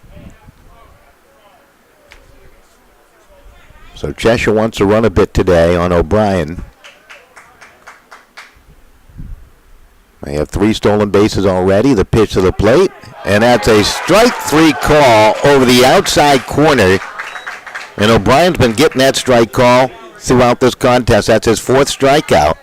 Speaker 9: So Cheshire wants to run a bit today on O'Brien. They have 3 stolen bases already. The pitch to the plate, and that's a strike 3 call over the outside corner. And O'Brien's been getting that strike call throughout this contest. That's his 4th strikeout.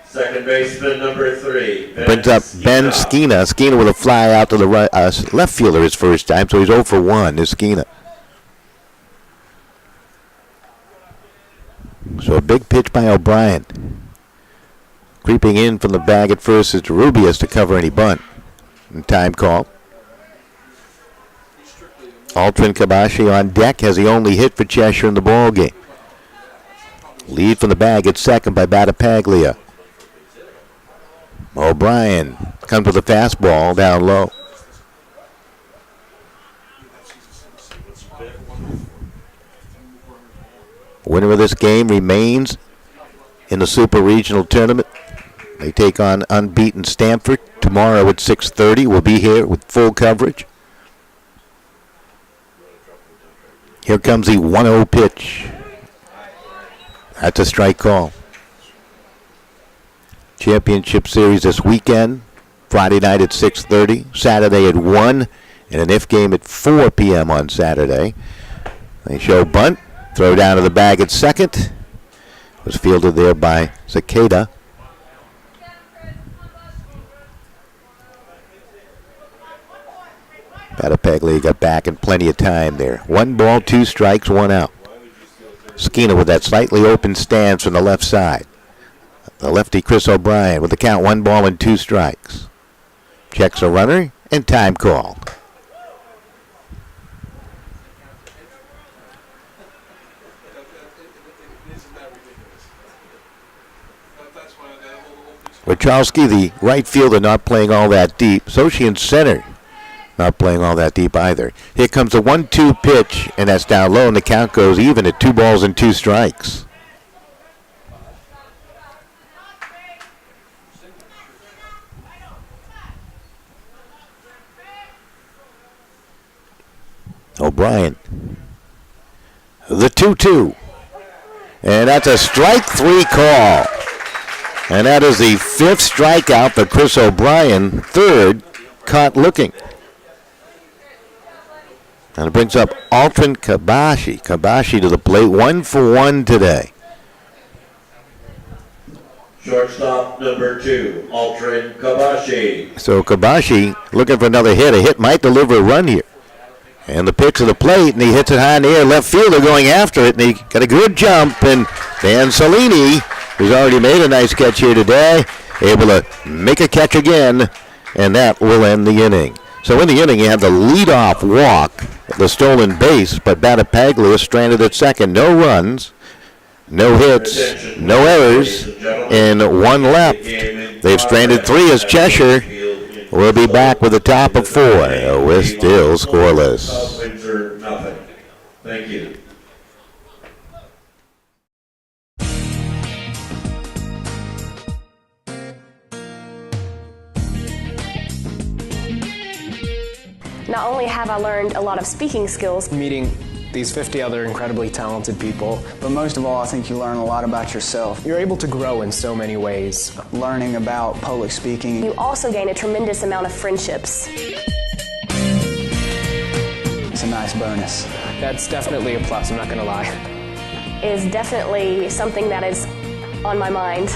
Speaker 3: Second baseman number 3.
Speaker 9: Brings up Ben Skeena. Skeena with a fly out to the right, left fielder his first time, so he's 0 for 1 is Skeena. So a big pitch by O'Brien. Creeping in from the bag at first is Rubius to cover any bunt. And time call. Altrin Kabashi on deck has the only hit for Cheshire in the ball game. Lead from the bag at second by Battipaglia. O'Brien comes with a fastball down low. Winner of this game remains in the Super Regional Tournament. They take on unbeaten Stanford tomorrow at 6:30. We'll be here with full coverage. Here comes the 1-0 pitch. That's a strike call. Championship Series this weekend. Friday night at 6:30. Saturday at 1. And an IF game at 4 p.m. on Saturday. They show bunt. Throw down to the bag at second. Was fielded there by Cicada. Battipaglia got back in plenty of time there. 1 ball, 2 strikes, 1 out. Skeena with that slightly open stance from the left side. The lefty Chris O'Brien with the count 1 ball and 2 strikes. Checks a runner and time call. Wachowski, the right fielder, not playing all that deep. Sochi in center, not playing all that deep either. Here comes the 1-2 pitch, and that's down low, and the count goes even at 2 balls and 2 strikes. O'Brien. The 2-2. And that's a strike 3 call. And that is the 5th strikeout for Chris O'Brien, 3rd caught looking. And it brings up Altrin Kabashi. Kabashi to the plate, 1 for 1 today.
Speaker 3: Shortstop number 2, Altrin Kabashi.
Speaker 9: So Kabashi looking for another hit. A hit might deliver a run here. And the pitch to the plate, and he hits it high in the air. Left fielder going after it, and he got a good jump. And Dan Salini, who's already made a nice catch here today, able to make a catch again, and that will end the inning. So in the inning, you have the leadoff walk, the stolen base, but Battipaglia stranded at second. No runs, no hits, no errors, and 1 left. They've stranded 3 as Cheshire will be back with a top of 4. We're still scoreless.
Speaker 3: Windsor, nothing. Thank you.
Speaker 5: Not only have I learned a lot of speaking skills,
Speaker 6: Meeting these 50 other incredibly talented people,
Speaker 7: But most of all, I think you learn a lot about yourself.
Speaker 6: you're able to grow in so many ways.
Speaker 7: Learning about public speaking.
Speaker 5: you also gain a tremendous amount of friendships.
Speaker 7: It's a nice bonus.
Speaker 6: That's definitely a plus, I'm not going to lie.
Speaker 5: Is definitely something that is on my mind.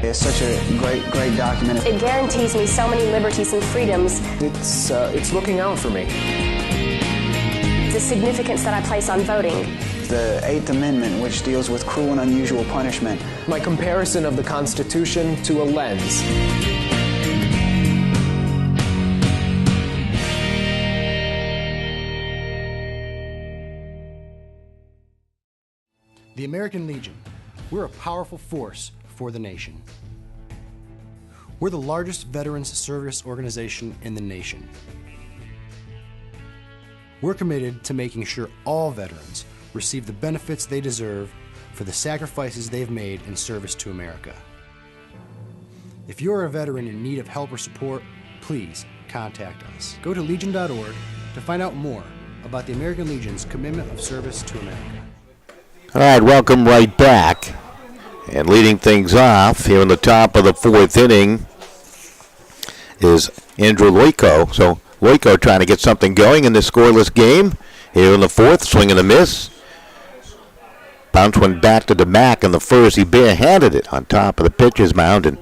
Speaker 7: It's such a great document.
Speaker 5: It guarantees me so many liberties and freedoms.
Speaker 6: It's looking out for me.
Speaker 5: The significance that I place on voting.
Speaker 7: The 8th Amendment, which deals with cruel and unusual punishment.
Speaker 6: My comparison of the Constitution to a lens.
Speaker 8: The American Legion. We're a powerful force for the nation. We're the largest veterans service organization in the nation. We're committed to making sure all veterans receive the benefits they deserve for the sacrifices they've made in service to America. If you're a veteran in need of help or support, please contact us. Go to legion.org to find out more about the American Legion's commitment of service to America.
Speaker 9: All right, welcome right back. And leading things off here in the top of the fourth inning is Andrew Loico. So Loico trying to get something going in this scoreless game. Here in the fourth, swing and a miss. Bounce one back to DeMack in the first. He barehanded it on top of the pitcher's mound and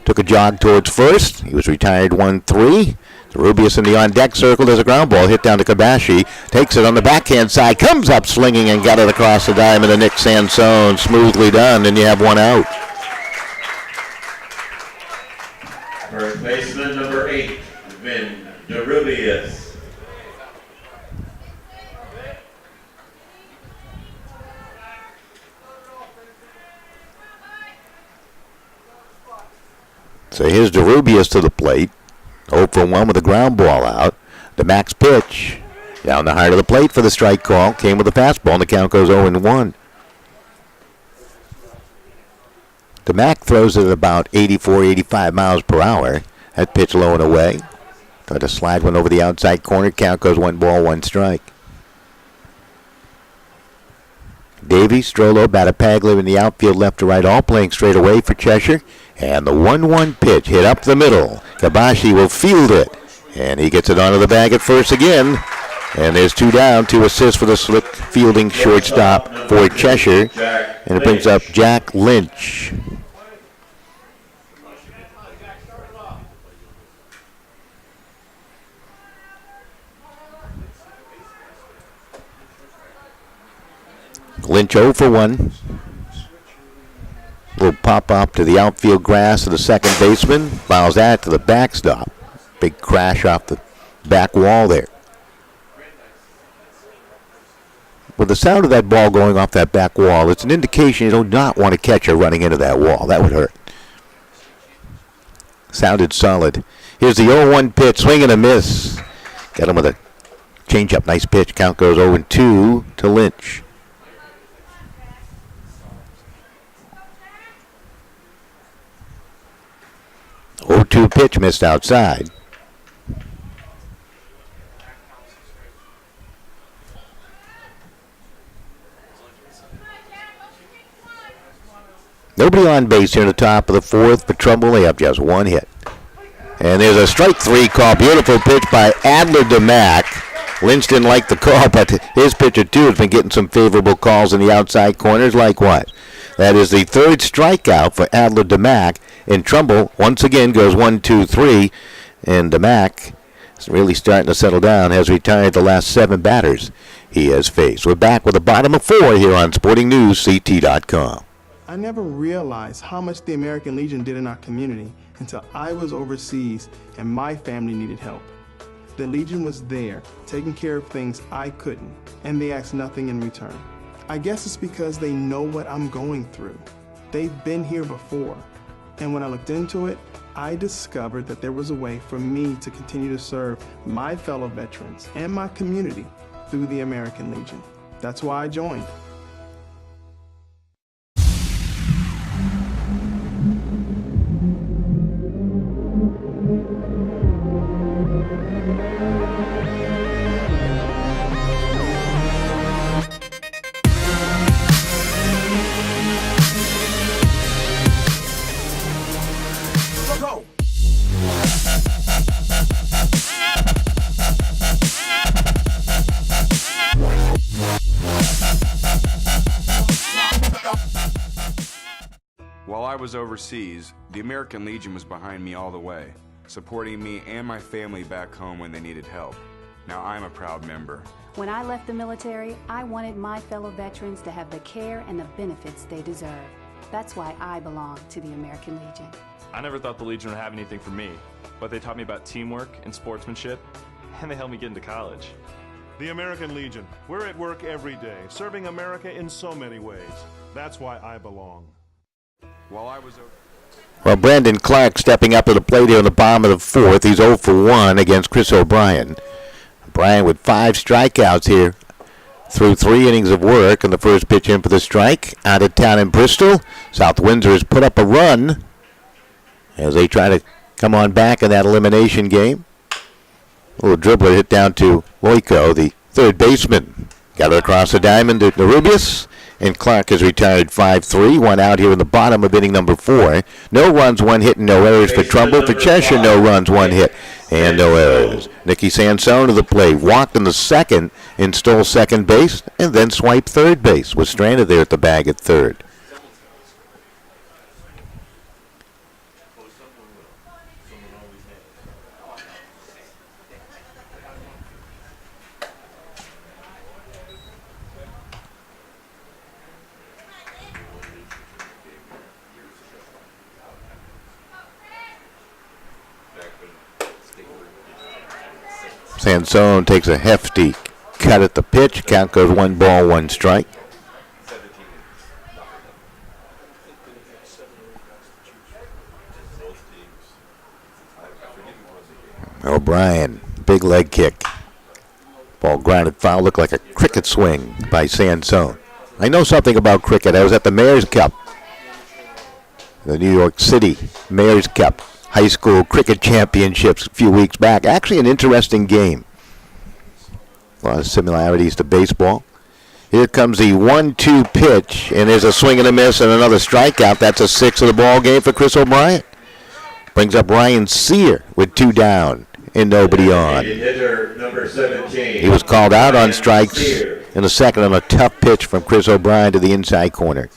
Speaker 9: took a jog towards first. He was retired 1-3. Rubius in the on-deck circle. There's a ground ball hit down to Kabashi. Takes it on the backhand side. Comes up swinging and got it across the diamond to Nick Sansone. Smoothly done, and you have one out.
Speaker 3: First baseman number 8, Vin DeRubius.
Speaker 9: So here's DeRubius to the plate. 0 for 1 with a ground ball out. The max pitch down the heart of the plate for the strike call. Came with a fastball, and the count goes 0-1. DeMack throws it at about 84, 85 miles per hour. That pitch low and away. Tried to slide one over the outside corner. Count goes 1 ball, 1 strike. Davies, Strollo, Battipaglia in the outfield left to right, all playing straight away for Cheshire. And the 1-1 pitch hit up the middle. Kabashi will field it. And he gets it onto the bag at first again. And there's 2 down, 2 assists for the slick fielding shortstop for Cheshire. And it brings up Jack Lynch. Lynch 0 for 1. Little pop up to the outfield grass of the second baseman. Fouls that to the backstop. Big crash off the back wall there. With the sound of that ball going off that back wall, it's an indication you do not want a catcher running into that wall. That would hurt. Sounded solid. Here's the 0-1 pitch. Swing and a miss. Got him with a changeup. Nice pitch. Count goes 0-2 to Lynch. 0-2 pitch missed outside. Nobody on base here in the top of the fourth for Trumbull. They have just 1 hit. And there's a strike 3 call. Beautiful pitch by Adler DeMack. Lynch didn't like the call, but his pitcher, too, has been getting some favorable calls in the outside corners. Likewise. That is the 3rd strikeout for Adler DeMack. And Trumbull, once again, goes 1-2-3. And DeMack is really starting to settle down, has retired the last 7 batters he has faced. We're back with the bottom of 4 here on SportingNewsCT.com.
Speaker 10: I never realized how much the American Legion did in our community until I was overseas and my family needed help. The Legion was there, taking care of things I couldn't, and they asked nothing in return. I guess it's because they know what I'm going through. They've been here before. And when I looked into it, I discovered that there was a way for me to continue to serve my fellow veterans and my community through the American Legion. That's why I joined.
Speaker 11: While I was overseas, the American Legion was behind me all the way, supporting me and my family back home when they needed help. Now I'm a proud member.
Speaker 12: When I left the military, I wanted my fellow veterans to have the care and the benefits they deserve. That's why I belong to the American Legion.
Speaker 13: I never thought the Legion would have anything for me, but they taught me about teamwork and sportsmanship, and they helped me get into college.
Speaker 14: The American Legion. We're at work every day, serving America in so many ways. That's why I belong.
Speaker 11: While I was
Speaker 9: Well, Brandon Clark stepping up to the plate here in the bottom of the fourth. He's 0 for 1 against Chris O'Brien. O'Brien with 5 strikeouts here through 3 innings of work, and the first pitch in for the strike. Out of town in Bristol. South Windsor has put up a run, as they try to come on back in that elimination game. A little dribbler hit down to Loico, the third baseman. Got it across the diamond to Rubius, and Clark has retired 5-3. One out here in the bottom of inning number 4. No runs, 1 hit, and no errors for Trumbull. For Cheshire, no runs, 1 hit, and no errors. Nicky Sansone to the plate. Walked in the second and stole second base, and then swiped third base. Was stranded there at the bag at third. Sansone takes a hefty cut at the pitch. Count goes 1 ball, 1 strike. O'Brien, big leg kick. Ball grounded foul, looked like a cricket swing by Sansone. I know something about cricket. I was at the Mayor's Cup, the New York City Mayor's Cup high school cricket championships a few weeks back. Actually an interesting game. A lot of similarities to baseball. Here comes the 1-2 pitch, and there's a swing and a miss and another strikeout. That's a 6th of the ball game for Chris O'Brien. Brings up Ryan Sear with 2 down and nobody on.
Speaker 3: Hitter number 17.
Speaker 9: He was called out on strikes in the second on a tough pitch from Chris O'Brien to the inside corner.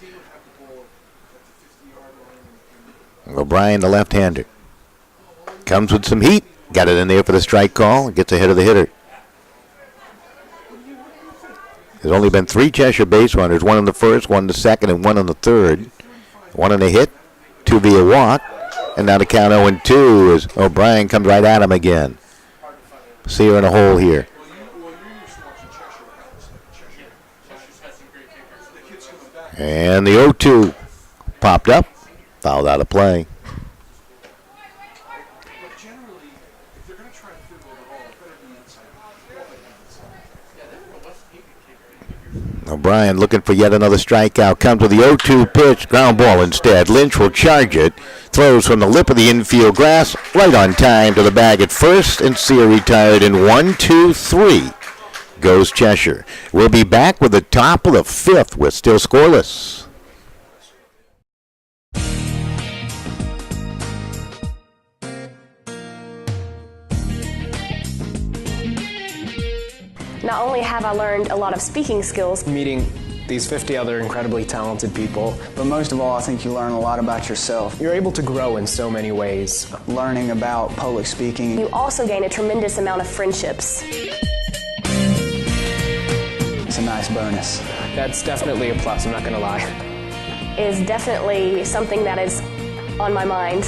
Speaker 9: O'Brien, the left-hander. Comes with some heat. Got it in there for the strike call. Gets ahead of the hitter. There's only been 3 Cheshire base runners. 1 in the first, 1 in the second, and 1 in the third. 1 in a hit, 2 via walk. And now the count 0-2 as O'Brien comes right at him again. Sear in a hole here. And the 0-2 popped up. Fouled out of play. O'Brien looking for yet another strikeout. Comes with the 0-2 pitch. Ground ball instead. Lynch will charge it. Throws from the lip of the infield grass. Right on time to the bag at first. And Sear retired in 1-2-3. Goes Cheshire. We'll be back with the top of the 5th with still scoreless.
Speaker 5: Not only have I learned a lot of speaking skills,
Speaker 6: Meeting these 50 other incredibly talented people,
Speaker 7: But most of all, I think you learn a lot about yourself.
Speaker 6: you're able to grow in so many ways.
Speaker 7: Learning about public speaking.
Speaker 5: you also gain a tremendous amount of friendships.
Speaker 7: It's a nice bonus.
Speaker 6: That's definitely a plus, I'm not going to lie.
Speaker 5: Is definitely something that is on my mind.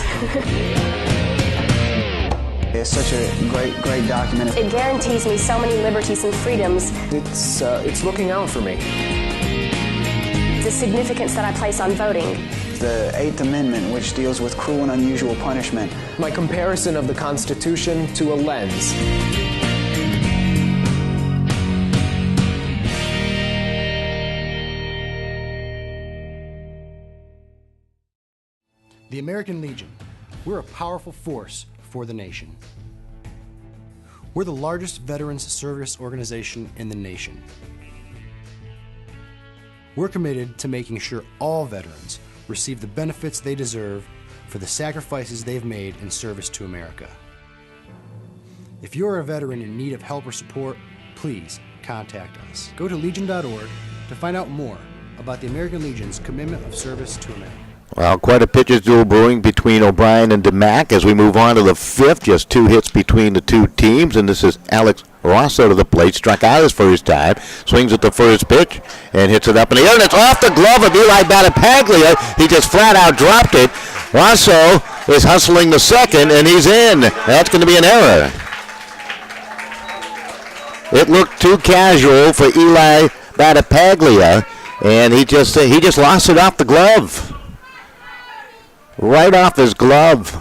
Speaker 7: It's such a great document.
Speaker 5: It guarantees me so many liberties and freedoms.
Speaker 6: It's looking out for me.
Speaker 5: The significance that I place on voting.
Speaker 7: The 8th Amendment, which deals with cruel and unusual punishment.
Speaker 6: My comparison of the Constitution to a lens.
Speaker 8: The American Legion. We're a powerful force for the nation. We're the largest veterans service organization in the nation. We're committed to making sure all veterans receive the benefits they deserve for the sacrifices they've made in service to America. If you're a veteran in need of help or support, please contact us. Go to legion.org to find out more about the American Legion's commitment of service to America.
Speaker 9: Well, quite a pitcher's duel brewing between O'Brien and DeMack as we move on to the 5th. Just 2 hits between the 2 teams, and this is Alex Rosso to the plate. Struck out his first time. Swings at the first pitch and hits it up in the air, and it's off the glove of Eli Battipaglia. He just flat out dropped it. Rosso is hustling the second, and he's in. That's going to be an error. It looked too casual for Eli Battipaglia, and he just lost it off the glove. Right off his glove.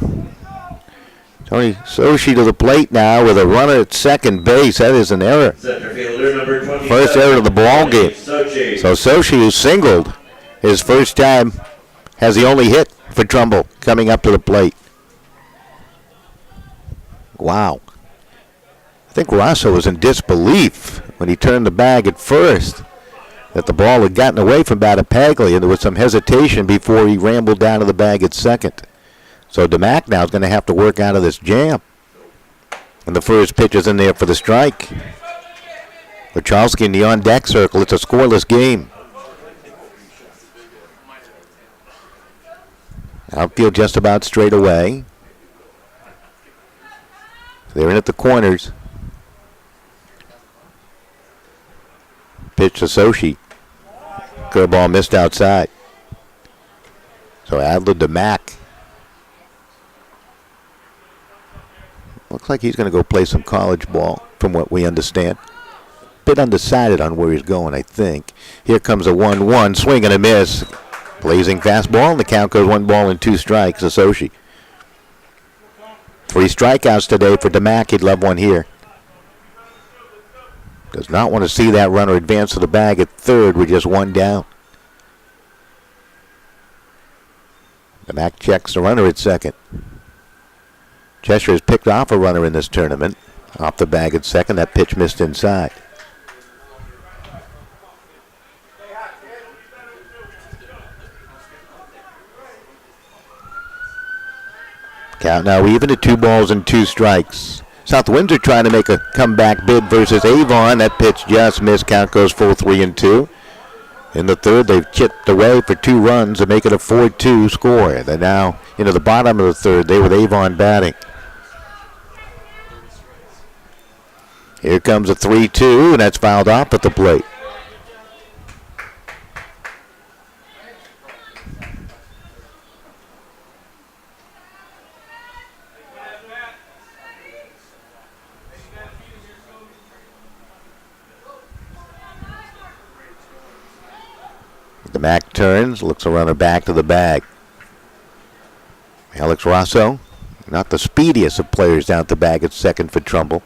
Speaker 9: Tony Sochi to the plate now with a runner at second base. That is an error.
Speaker 3: Center fielder number 27.
Speaker 9: First error of the ball game.
Speaker 3: Sochi.
Speaker 9: So Sochi, who singled his first time, has the only hit for Trumbull coming up to the plate. Wow. I think Rosso was in disbelief when he turned the bag at first that the ball had gotten away from Battipaglia, and there was some hesitation before he rambled down to the bag at second. So DeMack now is going to have to work out of this jam. And the first pitch is in there for the strike. Wachowski in the on-deck circle. It's a scoreless game. Outfield just about straight away. They're in at the corners. Pitch to Sochi. Curveball missed outside. So Adler DeMack. Looks like he's going to go play some college ball, from what we understand. Bit undecided on where he's going, I think. Here comes a 1-1. Swing and a miss. Blazing fastball, and the count goes 1-2 strikes to Sochi. 3 strikeouts today for DeMack. He'd love one here. Does not want to see that runner advance to the bag at third with just 1 down. DeMack checks the runner at second. Cheshire has picked off a runner in this tournament. Off the bag at second. That pitch missed inside. Count now even at 2-2 strikes. South Windsor trying to make a comeback bid versus Avon. That pitch just missed. Count goes full 3-2. In the third, they've chipped away for 2 runs to make it a 4-2 score. They're now into the bottom of the third. They with Avon batting. Here comes a 3-2, and that's fouled off at the plate. DeMack turns, looks a runner back to the bag. Alex Rosso, not the speediest of players down at the bag at second for Trumbull.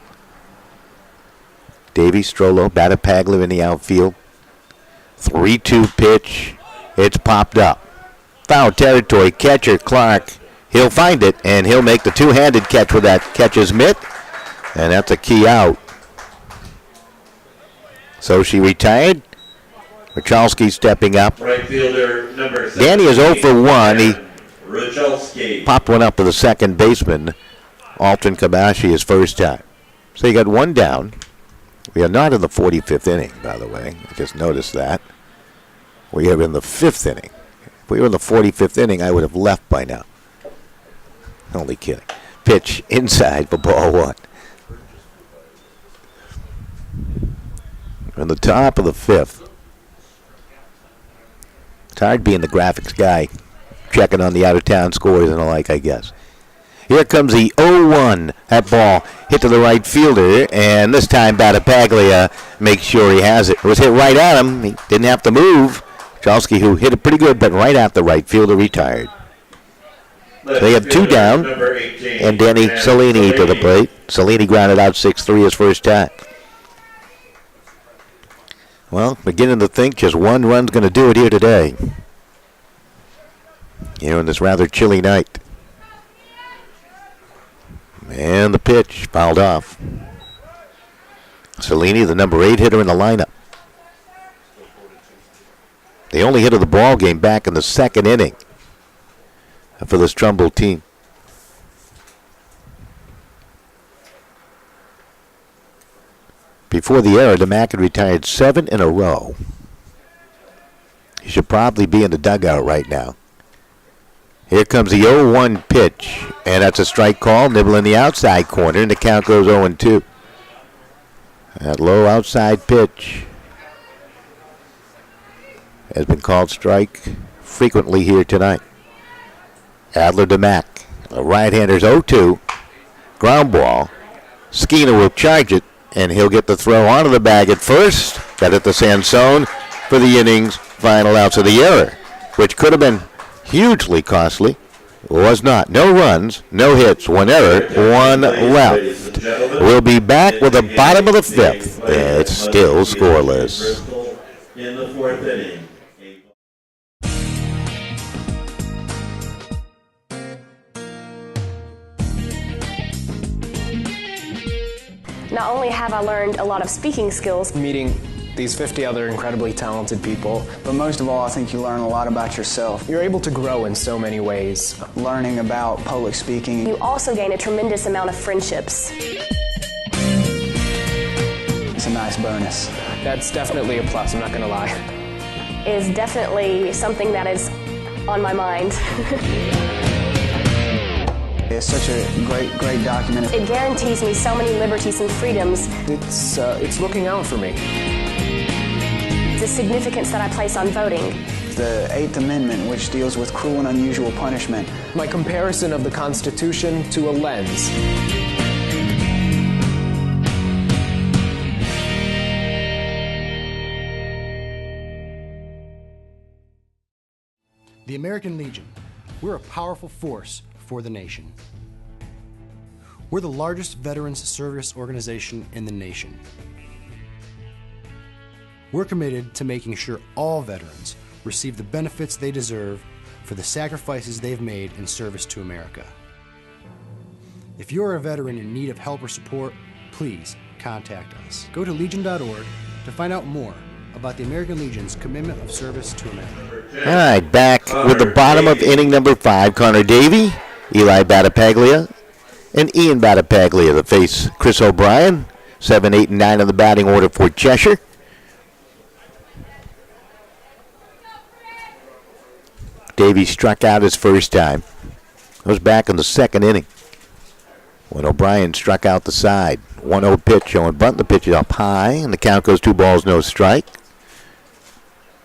Speaker 9: Davey Strollo, Battipaglia in the outfield. 3-2 pitch. It's popped up. Foul territory. Catcher Clark. He'll find it, and he'll make the two-handed catch with that catcher's mitt. And that's a key out. So she retired. Wachowski stepping up.
Speaker 3: Right fielder number 17.
Speaker 9: Danny is 0 for 1. He
Speaker 3: Wachowski
Speaker 9: popped one up to the second baseman, Alton Kabashi, his first time. So you got 1 down. We are not in the 45th inning, by the way. I just noticed that. We are in the 5th inning. If we were in the 45th inning, I would have left by now. Only kidding. Pitch inside for ball 1. We're in the top of the 5th. It's hard being the graphics guy, checking on the out-of-town scores and the like, I guess. Here comes the 0-1. That ball hit to the right fielder, and this time Battipaglia makes sure he has it. It was hit right at him. He didn't have to move. Chalsky, who hit it pretty good, but right at the right fielder, retired. So they have 2 down, and Danny Cellini to the plate. Cellini grounded out 6-3 his first time. Well, beginning to think just 1 run's going to do it here today. Here on this rather chilly night. And the pitch fouled off. Cellini, the number 8 hitter in the lineup. The only hit of the ball game back in the 2nd inning for this Trumbull team. Before the error, DeMack had retired 7 in a row. He should probably be in the dugout right now. Here comes the 0-1 pitch, and that's a strike call, nibbling the outside corner, and the count goes 0-2. That low outside pitch has been called strike frequently here tonight. Adler DeMack, the right-hander's 0-2, ground ball. Skeena will charge it, and he'll get the throw onto the bag at first. Got it to Sansone for the inning's final out. So the error, which could have been hugely costly, was not. No runs, no hits, 1 error, 1 left. We'll be back with the bottom of the 5th. It's still scoreless.
Speaker 3: In the 4th inning.
Speaker 5: Not only have I learned a lot of speaking skills,
Speaker 6: Meeting these 50 other incredibly talented people,
Speaker 7: But most of all, I think you learn a lot about yourself.
Speaker 6: you're able to grow in so many ways.
Speaker 7: Learning about public speaking.
Speaker 5: you also gain a tremendous amount of friendships.
Speaker 7: It's a nice bonus.
Speaker 6: That's definitely a plus, I'm not going to lie.
Speaker 5: Is definitely something that is on my mind.
Speaker 7: It's such a great document.
Speaker 5: It guarantees me so many liberties and freedoms.
Speaker 6: It's looking out for me.
Speaker 5: The significance that I place on voting.
Speaker 7: The 8th Amendment, which deals with cruel and unusual punishment.
Speaker 6: My comparison of the Constitution to a lens.
Speaker 8: The American Legion. We're a powerful force for the nation. We're the largest veterans service organization in the nation. We're committed to making sure all veterans receive the benefits they deserve for the sacrifices they've made in service to America. If you're a veteran in need of help or support, please contact us. Go to legion.org to find out more about the American Legion's commitment of service to America.
Speaker 9: All right, back with the bottom of inning number 5, Connor Davey, Eli Battipaglia, and Ian Battipaglia to face Chris O'Brien. 7, 8, and 9 in the batting order for Cheshire. Davey struck out his first time. It was back in the second inning when O'Brien struck out the side. 1-0 pitch showing bunt. The pitch is up high, and the count goes 2 balls, no strike.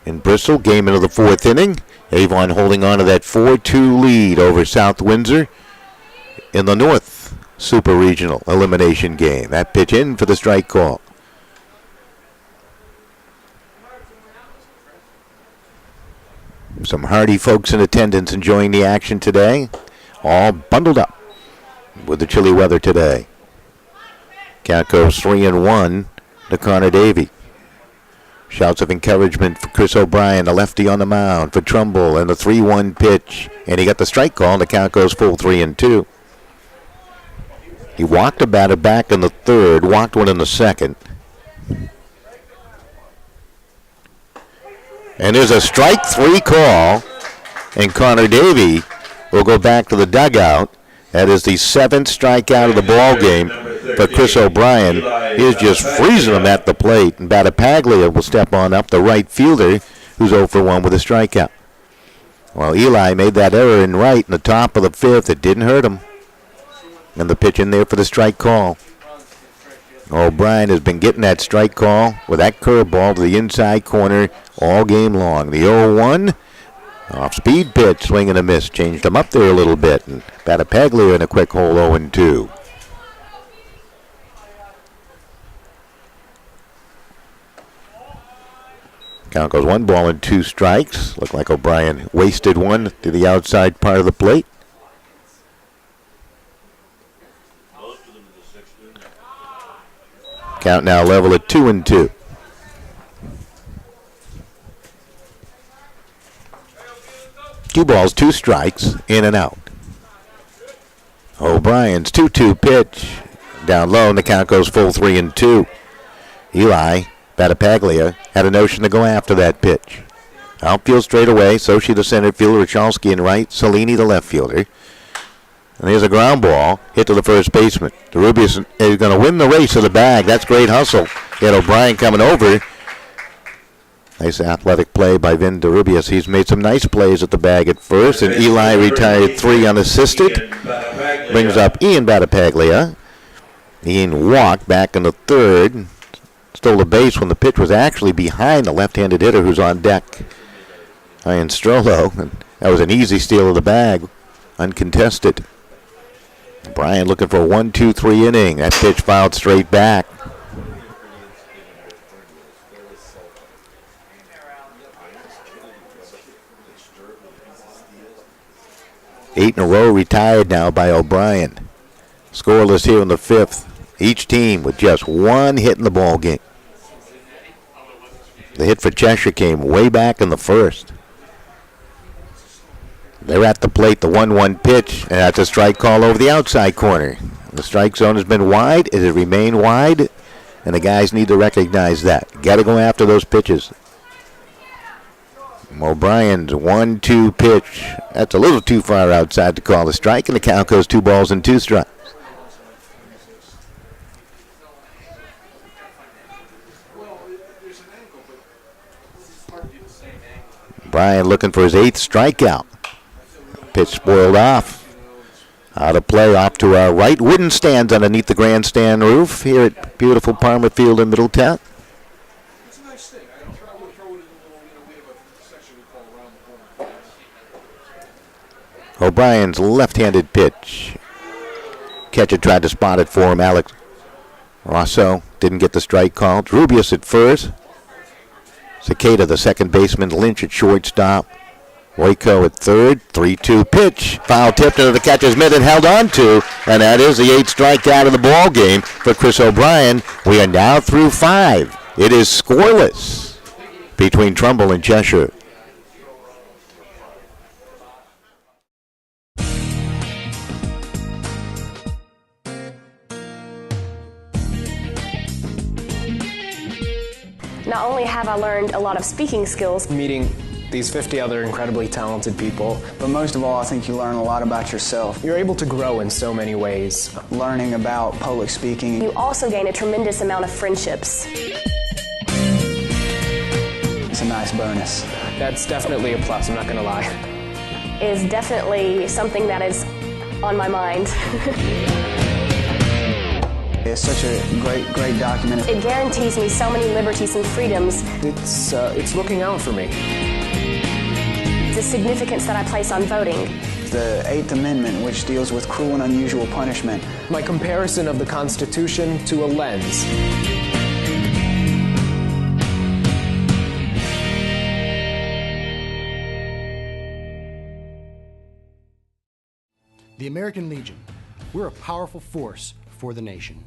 Speaker 9: In Bristol, game into the 4th inning. Avon holding on to that 4-2 lead over South Windsor in the North Super Regional elimination game. That pitch in for the strike call. Some hardy folks in attendance enjoying the action today, all bundled up with the chilly weather today. Count goes 3-1 to Connor Davey. Shouts of encouragement for Chris O'Brien, the lefty on the mound for Trumbull, and the 3-1 pitch. And he got the strike call, and the count goes full 3-2. He walked a batter back in the 3rd, walked one in the 2nd. And there's a strike 3 call, and Connor Davey will go back to the dugout. That is the 7th strikeout of the ball game for Chris O'Brien. He is just freezing him at the plate, and Battipaglia will step on up, the right fielder, who's 0 for 1 with a strikeout. Well, Eli made that error in right in the top of the 5th. It didn't hurt him. And the pitch in there for the strike call. O'Brien has been getting that strike call with that curveball to the inside corner all game long. The 0-1, off-speed pitch, swing and a miss. Changed him up there a little bit. And Battipaglia in a quick hole 0-2. Count goes 1 ball and 2 strikes. Looked like O'Brien wasted one to the outside part of the plate. Count now level at 2-2. Two balls, 2 strikes, in and out. O'Brien's 2-2 pitch down low, and the count goes full 3-2. Eli Battipaglia had a notion to go after that pitch. Outfield straight away, Sochi the center fielder, Richalski in right, Salini the left fielder. And here's a ground ball hit to the first baseman. DeRubius is going to win the race to the bag. That's great hustle. He had O'Brien coming over. Nice athletic play by Vin DeRubius. He's made some nice plays at the bag at first, and Eli retired 3 unassisted. Brings up Ian Battipaglia. Ian walked back in the 3rd. Stole the base when the pitch was actually behind the left-handed hitter who's on deck, Ian Strollo. And that was an easy steal of the bag, uncontested. Brian looking for a 1-2-3 inning. That pitch fouled straight back. Eight in a row retired now by O'Brien. Scoreless here in the 5th. Each team with just 1 hit in the ball game. The hit for Cheshire came way back in the 1st. They're at the plate, the 1-1 pitch, and that's a strike call over the outside corner. The strike zone has been wide. It has remained wide, and the guys need to recognize that. Got to go after those pitches. O'Brien's 1-2 pitch. That's a little too far outside to call a strike, and the count goes 2 balls and 2 strikes. O'Brien looking for his 8th strikeout. Pitch spoiled off. Out of play off to our right. Wooden stands underneath the grandstand roof here at beautiful Palmer Field in Middletown.
Speaker 2: It's a nice thing. I would throw it in a little, we have a section we call around the corner.
Speaker 9: O'Brien's left-handed pitch. Catcher tried to spot it for him. Alex Rosso didn't get the strike called. Rubius at first. Cicada, the second baseman. Lynch at shortstop. Loico at third. 3-2 pitch. Foul tipped into the catcher's mitt and held on to. And that is the 8th strikeout of the ball game for Chris O'Brien. We are now through 5. It is scoreless between Trumbull and Cheshire.
Speaker 5: Not only have I learned a lot of speaking skills,
Speaker 6: Meeting these 50 other incredibly talented people,
Speaker 7: But most of all, I think you learn a lot about yourself.
Speaker 6: you're able to grow in so many ways.
Speaker 7: Learning about public speaking.
Speaker 5: you also gain a tremendous amount of friendships.
Speaker 7: It's a nice bonus.
Speaker 6: That's definitely a plus, I'm not going to lie.
Speaker 5: Is definitely something that is on my mind.
Speaker 7: It's such a great document.
Speaker 5: It guarantees me so many liberties and freedoms.
Speaker 6: It's looking out for me.
Speaker 5: The significance that I place on voting.
Speaker 7: The 8th Amendment, which deals with cruel and unusual punishment.
Speaker 6: My comparison of the Constitution to a lens.
Speaker 8: The American Legion. We're a powerful force for the nation.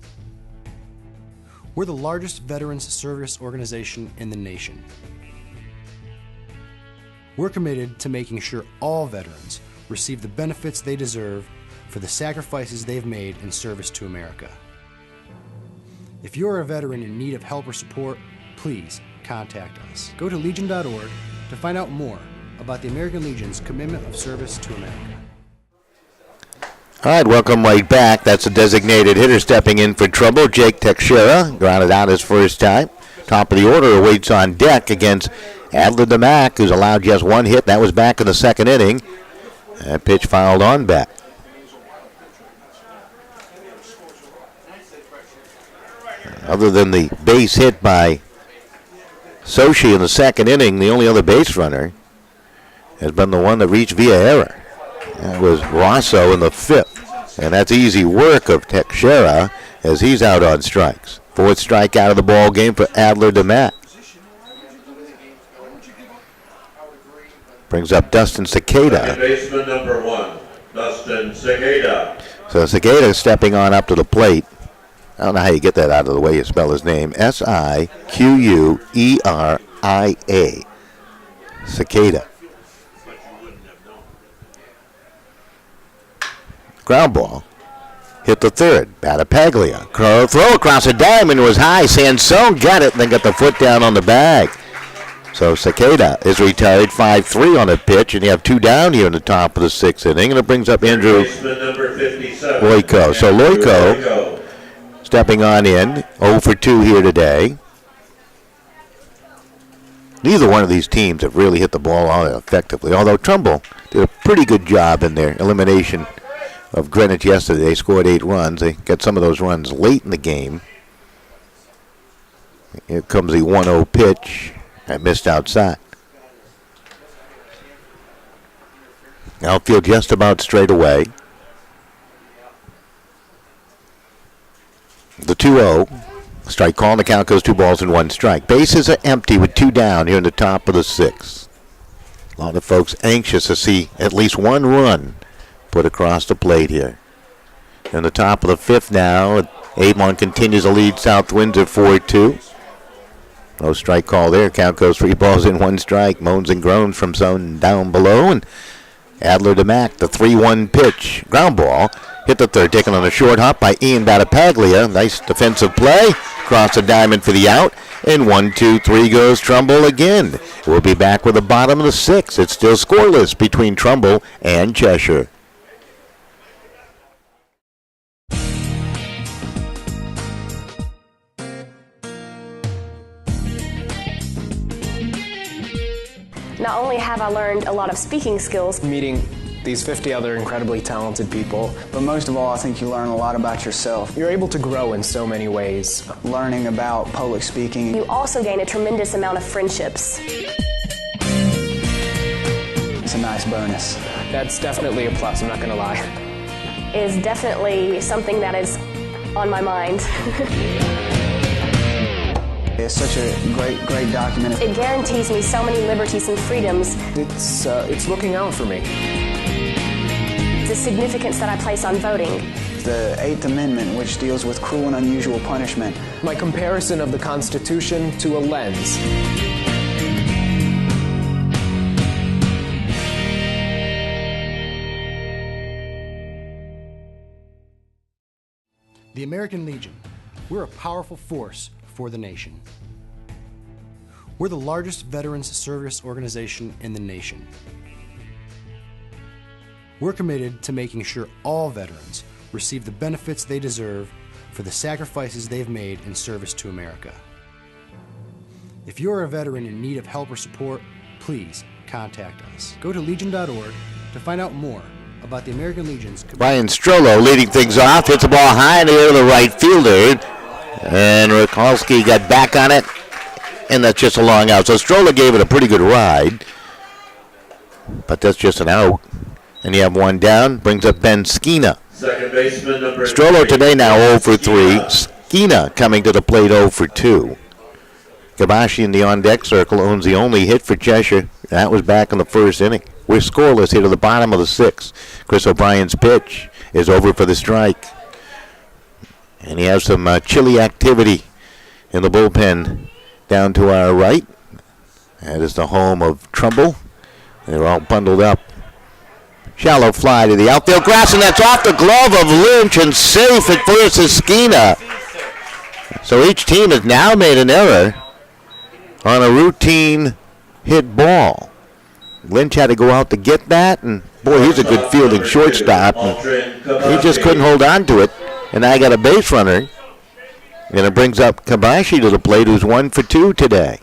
Speaker 8: We're the largest veterans service organization in the nation. We're committed to making sure all veterans receive the benefits they deserve for the sacrifices they've made in service to America. If you're a veteran in need of help or support, please contact us. Go to legion.org to find out more about the American Legion's commitment of service to America.
Speaker 9: All right, welcome right back. That's a designated hitter stepping in for Trumbull. Jake Teixeira grounded out his first time. Top of the order awaits on deck against Adler DeMack, who's allowed just 1 hit. That was back in the 2nd inning. That pitch fouled on back. Other than the base hit by Sochi in the 2nd inning, the only other base runner has been the one that reached via error. That was Rosso in the 5th. And that's easy work of Teixeira as he's out on strikes. 4th strikeout of the ball game for Adler DeMack. Brings up Dustin Cicada.
Speaker 3: Second baseman number 1, Dustin Cicada.
Speaker 9: So Cicada stepping on up to the plate. I don't know how you get that out of the way you spell his name. Siquueria. Cicada. Ground ball. Hit the 3rd. Battaglia. Throw across the diamond was high. Sansone got it and then got the foot down on the bag. So Cicada is retired 5-3 on a pitch, and you have 2 down here in the top of the 6th inning, and it brings up Andrew Loico. So Loico stepping on in, 0 for 2 here today. Neither one of these teams have really hit the ball all that effectively, although Trumbull did a pretty good job in their elimination of Greenwich yesterday. They scored 8 runs. They got some of those runs late in the game. Here comes the 1-0 pitch. I missed outside. Outfield just about straight away. The 2-0. Strike call, and the count goes 2 balls and 1 strike. Bases are empty with 2 down here in the top of the 6th. A lot of folks anxious to see at least 1 run put across the plate here. In the top of the 5th now, Avon continues to lead South Windsor 4-2. No strike call there. Count goes 3 balls and 1 strike. Moans and groans from zone down below. And Adler to Mack, the 3-1 pitch. Ground ball. Hit the third, taken on a short hop by Ian Battipaglia. Nice defensive play. Cross the diamond for the out. And 1-2-3 goes Trumbull again. We'll be back with the bottom of the 6th. It's still scoreless between Trumbull and Cheshire.
Speaker 5: Not only have I learned a lot of speaking skills,
Speaker 6: Meeting these 50 other incredibly talented people,
Speaker 7: But most of all, I think you learn a lot about yourself.
Speaker 6: you're able to grow in so many ways.
Speaker 7: Learning about public speaking.
Speaker 5: you also gain a tremendous amount of friendships.
Speaker 7: It's a nice bonus.
Speaker 6: That's definitely a plus, I'm not going to lie.
Speaker 5: Is definitely something that is on my mind.
Speaker 7: It's such a great document.
Speaker 5: It guarantees me so many liberties and freedoms.
Speaker 6: It's looking out for me.
Speaker 5: The significance that I place on voting.
Speaker 7: The 8th Amendment, which deals with cruel and unusual punishment.
Speaker 6: My comparison of the Constitution to a lens.
Speaker 8: The American Legion. We're a powerful force for the nation. We're the largest veterans service organization in the nation. We're committed to making sure all veterans receive the benefits they deserve for the sacrifices they've made in service to America. If you're a veteran in need of help or support, please contact us. Go to legion.org to find out more about the American Legion's.
Speaker 9: Ryan Strollo leading things off. Hits the ball high in the air to the right fielder. And Rikalski got back on it. And that's just a long out. So Strollo gave it a pretty good ride. But that's just an out. And you have one down. Brings up Ben Skeena.
Speaker 3: Second baseman number
Speaker 9: Strollo today now 0 for 3. Skeena coming to the plate 0 for 2. Kabashi in the on-deck circle owns the only hit for Cheshire. That was back in the first inning. We're scoreless here to the bottom of the 6th. Chris O'Brien's pitch is over for the strike. And he has some chilly activity in the bullpen down to our right. That is the home of Trumbull. They're all bundled up. Shallow fly to the outfield grass, and that's off the glove of Lynch and safe at first is Skeena. So each team has now made an error on a routine hit ball. Lynch had to go out to get that, and boy, he's a good fielding shortstop. He just couldn't hold on to it, and I got a base runner, and it brings up Kabashi to the plate, who's 1 for 2 today.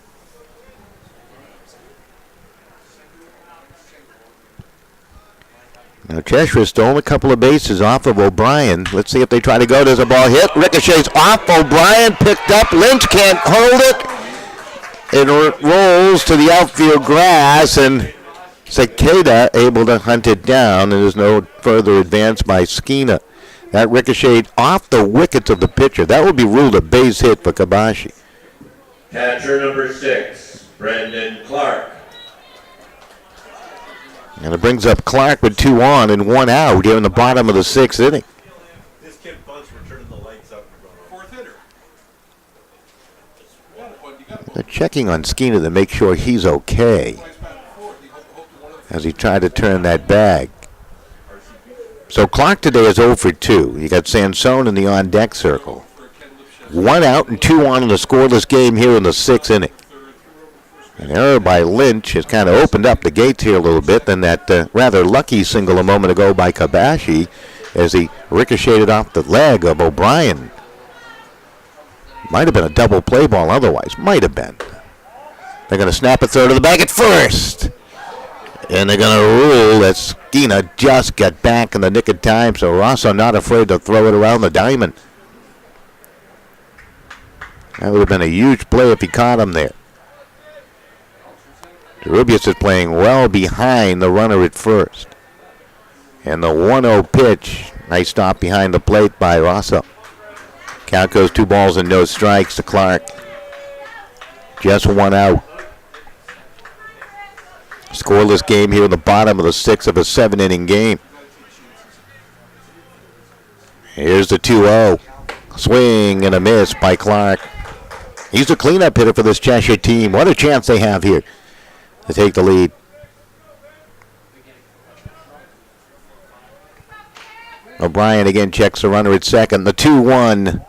Speaker 9: Now Cheshire stole a couple of bases off of O'Brien. Let's see if they try to go. There's a ball hit. Ricochets off O'Brien, picked up. Lynch can't hold it. It rolls to the outfield grass, and Cicada able to hunt it down, and there's no further advance by Skeena. That ricocheted off the wickets of the pitcher. That would be ruled a base hit for Kabashi.
Speaker 3: Catcher number 6, Brendan Clark.
Speaker 9: And it brings up Clark with 2 on and 1 out here in the bottom of the 6th inning.
Speaker 1: This kid Bunch were turning the lights up. Fourth hitter.
Speaker 9: They're checking on Skeena to make sure he's okay as he tried to turn that bag. So Clark today is 0 for 2. You got Sansone in the on-deck circle. 1 out and 2 on in the scoreless game here in the 6th inning. An error by Lynch has kind of opened up the gates here a little bit. Then that rather lucky single a moment ago by Kabashi as he ricocheted off the leg of O'Brien. Might have been a double play ball otherwise. Might have been. They're going to snap a throw to the bag at first. And they're going to rule that Skeena just got back in the nick of time, so Rosso not afraid to throw it around the diamond. That would have been a huge play if he caught him there. Rubius is playing well behind the runner at first. And the 1-0 pitch, nice stop behind the plate by Rosso. Count goes 2 balls and no strikes to Clark. Just 1 out. Scoreless game here in the bottom of the 6th of a 7-inning game. Here's the 2-0. Swing and a miss by Clark. He's a cleanup hitter for this Cheshire team. What a chance they have here to take the lead. O'Brien again checks the runner at second. The 2-1.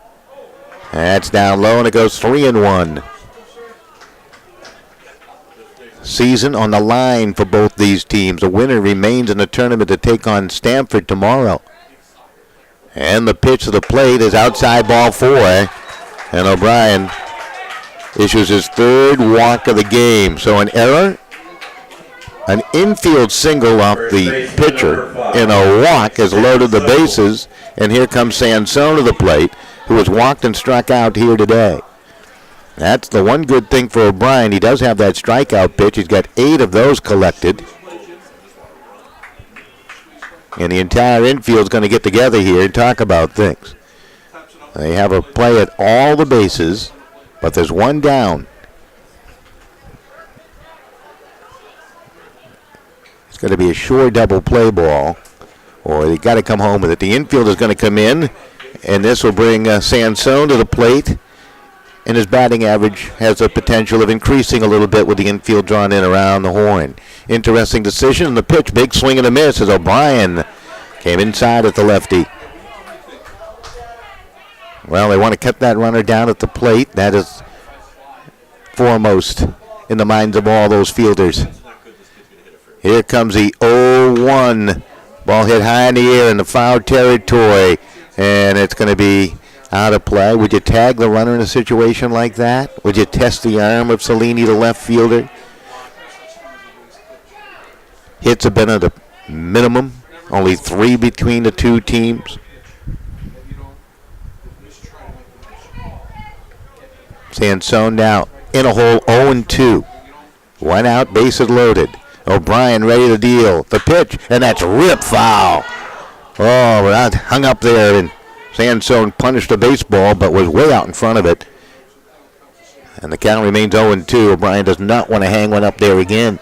Speaker 9: That's down low, and it goes 3-1. Season on the line for both these teams. A winner remains in the tournament to take on Stanford tomorrow. And the pitch to the plate is outside ball 4. And O'Brien issues his third walk of the game. So an error, an infield single off the pitcher, and a walk has loaded the bases. And here comes Sansone to the plate, who was walked and struck out here today. That's the one good thing for O'Brien. He does have that strikeout pitch. He's got 8 of those collected. And the entire infield's going to get together here and talk about things. They have a play at all the bases, but there's one down. It's going to be a sure double play ball, or they got to come home with it. The infield is going to come in, and this will bring Sansone to the plate. And his batting average has the potential of increasing a little bit with the infield drawn in around the horn. Interesting decision. The pitch, big swing and a miss as O'Brien came inside at the lefty. Well, they want to cut that runner down at the plate. That is foremost in the minds of all those fielders. Here comes the 0-1. Ball hit high in the air in the foul territory. And it's going to be out of play. Would you tag the runner in a situation like that? Would you test the arm of Cellini, the left fielder? Hits have been at a minimum. Only 3 between the two teams. Sansone now in a hole 0-2. 1 out, bases loaded. O'Brien ready to deal. The pitch, and that's rip foul. Oh, but hung up there, and Sansone punished the baseball, but was way out in front of it. And the count remains 0-2. O'Brien does not want to hang one up there again.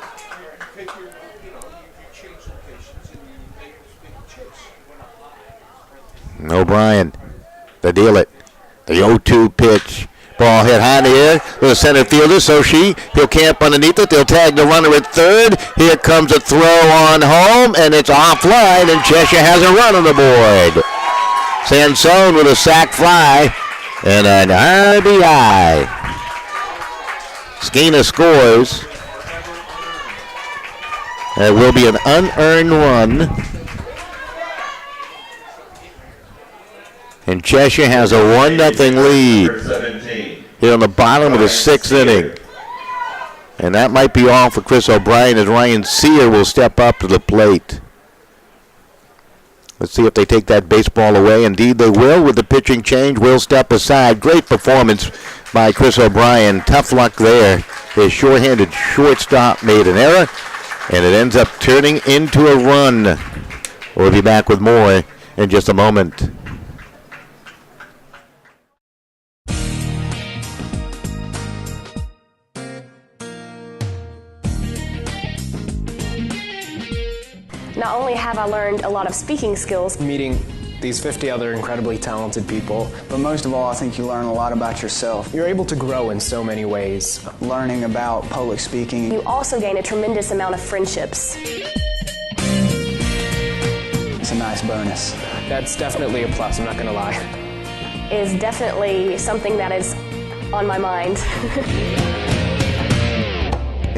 Speaker 9: O'Brien to deal it. The 0-2 pitch. Ball hit high in the air to the center fielder, so he'll camp underneath it. They'll tag the runner at third. Here comes a throw on home, and it's offline, and Cheshire has a run on the board. Sansone with a sac fly and an RBI. Skeena scores. There will be an unearned run. And Cheshire has a 1-0 lead here on the bottom of the 6th inning. And that might be all for Chris O'Brien as Ryan Sear will step up to the plate. Let's see if they take that baseball away. Indeed, they will with the pitching change. Will step aside. Great performance by Chris O'Brien. Tough luck there. His short-handed shortstop made an error, and it ends up turning into a run. We'll be back with more in just a moment.
Speaker 5: Not only have I learned a lot of speaking skills,
Speaker 6: Meeting these 50 other incredibly talented people,
Speaker 7: But most of all, I think you learn a lot about yourself.
Speaker 6: you're able to grow in so many ways.
Speaker 7: Learning about public speaking.
Speaker 5: you also gain a tremendous amount of friendships.
Speaker 7: It's a nice bonus.
Speaker 6: That's definitely a plus, I'm not going to lie.
Speaker 5: Is definitely something that is on my mind.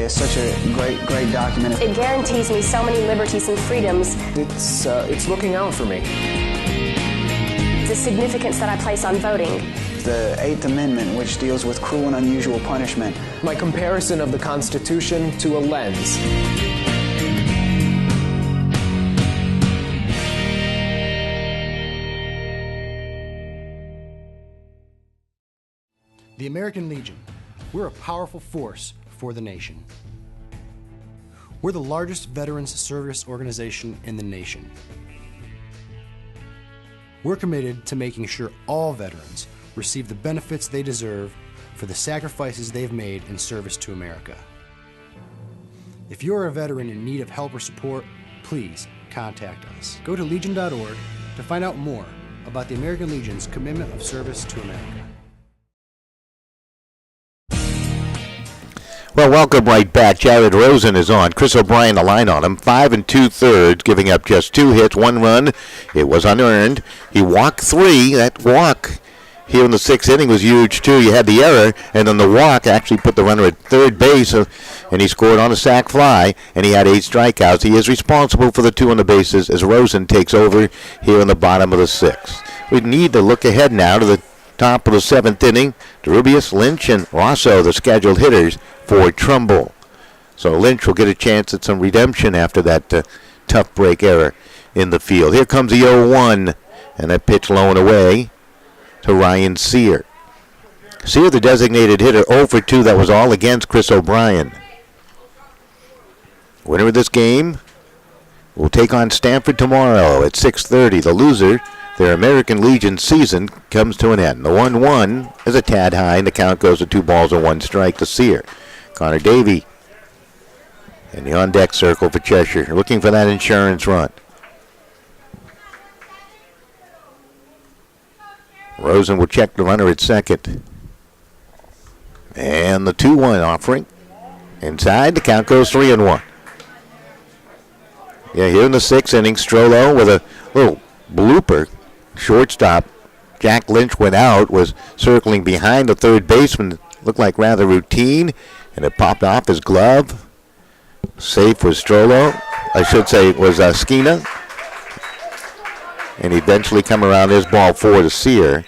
Speaker 7: It's such a great document.
Speaker 5: It guarantees me so many liberties and freedoms.
Speaker 6: It's looking out for me.
Speaker 5: The significance that I place on voting.
Speaker 7: The 8th Amendment, which deals with cruel and unusual punishment.
Speaker 6: My comparison of the Constitution to a lens.
Speaker 8: The American Legion. We're a powerful force for the nation. We're the largest veterans service organization in the nation. We're committed to making sure all veterans receive the benefits they deserve for the sacrifices they've made in service to America. If you're a veteran in need of help or support, please contact us. Go to legion.org to find out more about the American Legion's commitment of service to America.
Speaker 9: Well, welcome right back. Jared Rosen is on. Chris O'Brien, the line on him. 5 2/3, giving up just 2 hits, 1 run. It was unearned. He walked 3. That walk here in the 6th inning was huge, too. You had the error, and then the walk actually put the runner at third base, and he scored on a sac fly, and he had 8 strikeouts. He is responsible for the 2 on the bases as Rosen takes over here in the bottom of the 6th. We need to look ahead now to the top of the 7th inning. DeRubius, Lynch, and Rosso, the scheduled hitters for Trumbull. So Lynch will get a chance at some redemption after that tough break error in the field. Here comes the 0-1, and that pitch low and away to Ryan Sear. Sear, the designated hitter, 0 for 2. That was all against Chris O'Brien. Winner of this game will take on Stanford tomorrow at 6:30. The loser, their American Legion season, comes to an end. The 1-1 is a tad high, and the count goes to 2 balls and 1 strike to Sear. Connor Davey in the on-deck circle for Cheshire, looking for that insurance run. Rosen will check the runner at second. And the 2-1 offering. Inside, the count goes 3-1. Yeah, here in the 6th inning, Strollo with a little blooper. Shortstop Jack Lynch went out, was circling behind the third baseman. Looked like rather routine, and it popped off his glove. Safe was Strollo. I should say it was Skina. And eventually come around his ball 4 to Sear.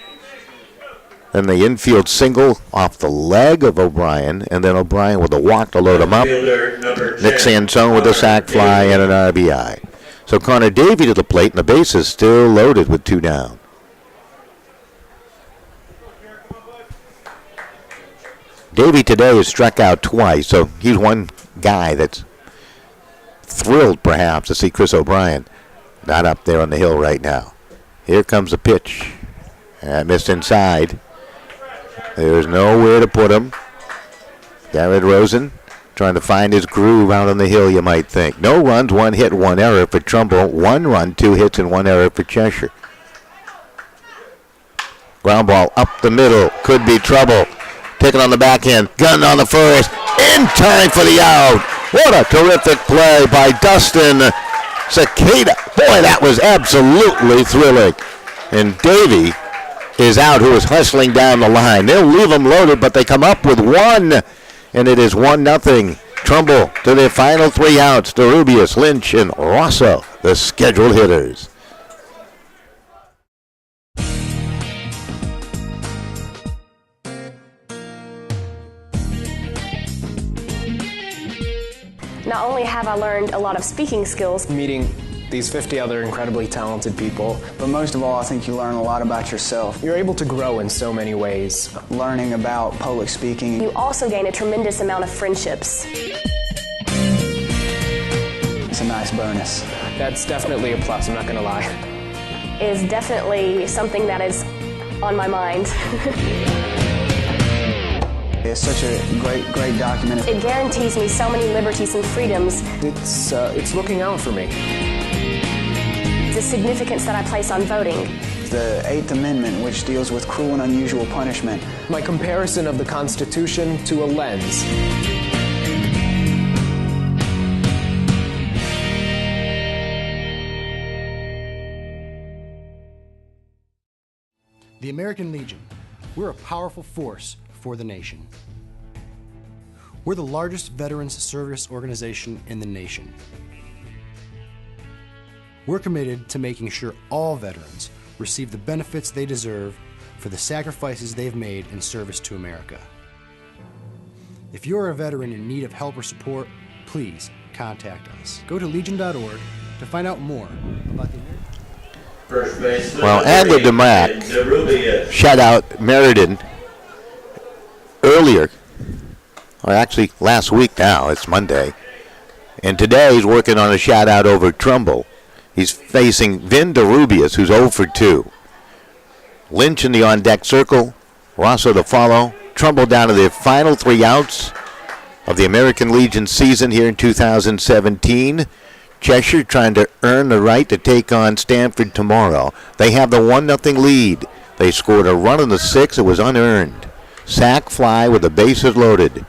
Speaker 9: Then the infield single off the leg of O'Brien, and then O'Brien with a walk to load him up. Nick Sansone with a sac fly and an RBI. So Connor Davey to the plate, and the base is still loaded with 2 down. Davey today has struck out twice, so he's one guy that's thrilled perhaps to see Chris O'Brien not up there on the hill right now. Here comes the pitch. Missed inside. There's nowhere to put him. Jared Rosen trying to find his groove out on the hill, you might think. No runs, 1 hit, 1 error for Trumbull. 1 run, 2 hits, and 1 error for Cheshire. Ground ball up the middle. Could be trouble. Taken on the backhand. Gun on the first. In time for the out. What a terrific play by Dustin Cicada. Boy, that was absolutely thrilling. And Davey is out, who is hustling down the line. They'll leave him loaded, but they come up with 1, and it is 1-0. Trumbull to their final 3 outs. DeRubius, Lynch, and Rosso, the scheduled hitters.
Speaker 5: Not only have I learned a lot of speaking skills,
Speaker 6: Meeting these 50 other incredibly talented people,
Speaker 7: But most of all, I think you learn a lot about yourself.
Speaker 6: you're able to grow in so many ways.
Speaker 7: Learning about public speaking.
Speaker 5: you also gain a tremendous amount of friendships.
Speaker 7: It's a nice bonus.
Speaker 6: That's definitely a plus, I'm not going to lie.
Speaker 5: It is definitely something that is on my mind.
Speaker 7: It's such a great document.
Speaker 5: It guarantees me so many liberties and freedoms.
Speaker 6: It's looking out for me.
Speaker 5: The significance that I place on voting.
Speaker 7: The 8th Amendment, which deals with cruel and unusual punishment.
Speaker 6: My comparison of the Constitution to a lens.
Speaker 8: The American Legion. We're a powerful force for the nation. We're the largest veterans service organization in the nation. We're committed to making sure all veterans receive the benefits they deserve for the sacrifices they've made in service to America. If you're a veteran in need of help or support, please contact us. Go to legion.org to find out more about the American.
Speaker 3: First baseman.
Speaker 9: Well, Adler DeMack shut out Meriden earlier, or actually last week now. It's Monday. And today he's working on a shutout over Trumbull. He's facing Vin DeRubius, who's 0 for 2. Lynch in the on-deck circle. Rosso to follow. Trumbull down to their final 3 outs of the American Legion season here in 2017. Cheshire trying to earn the right to take on Stanford tomorrow. They have the 1-0 lead. They scored a run in the 6th. It was unearned. Sack fly with the bases loaded.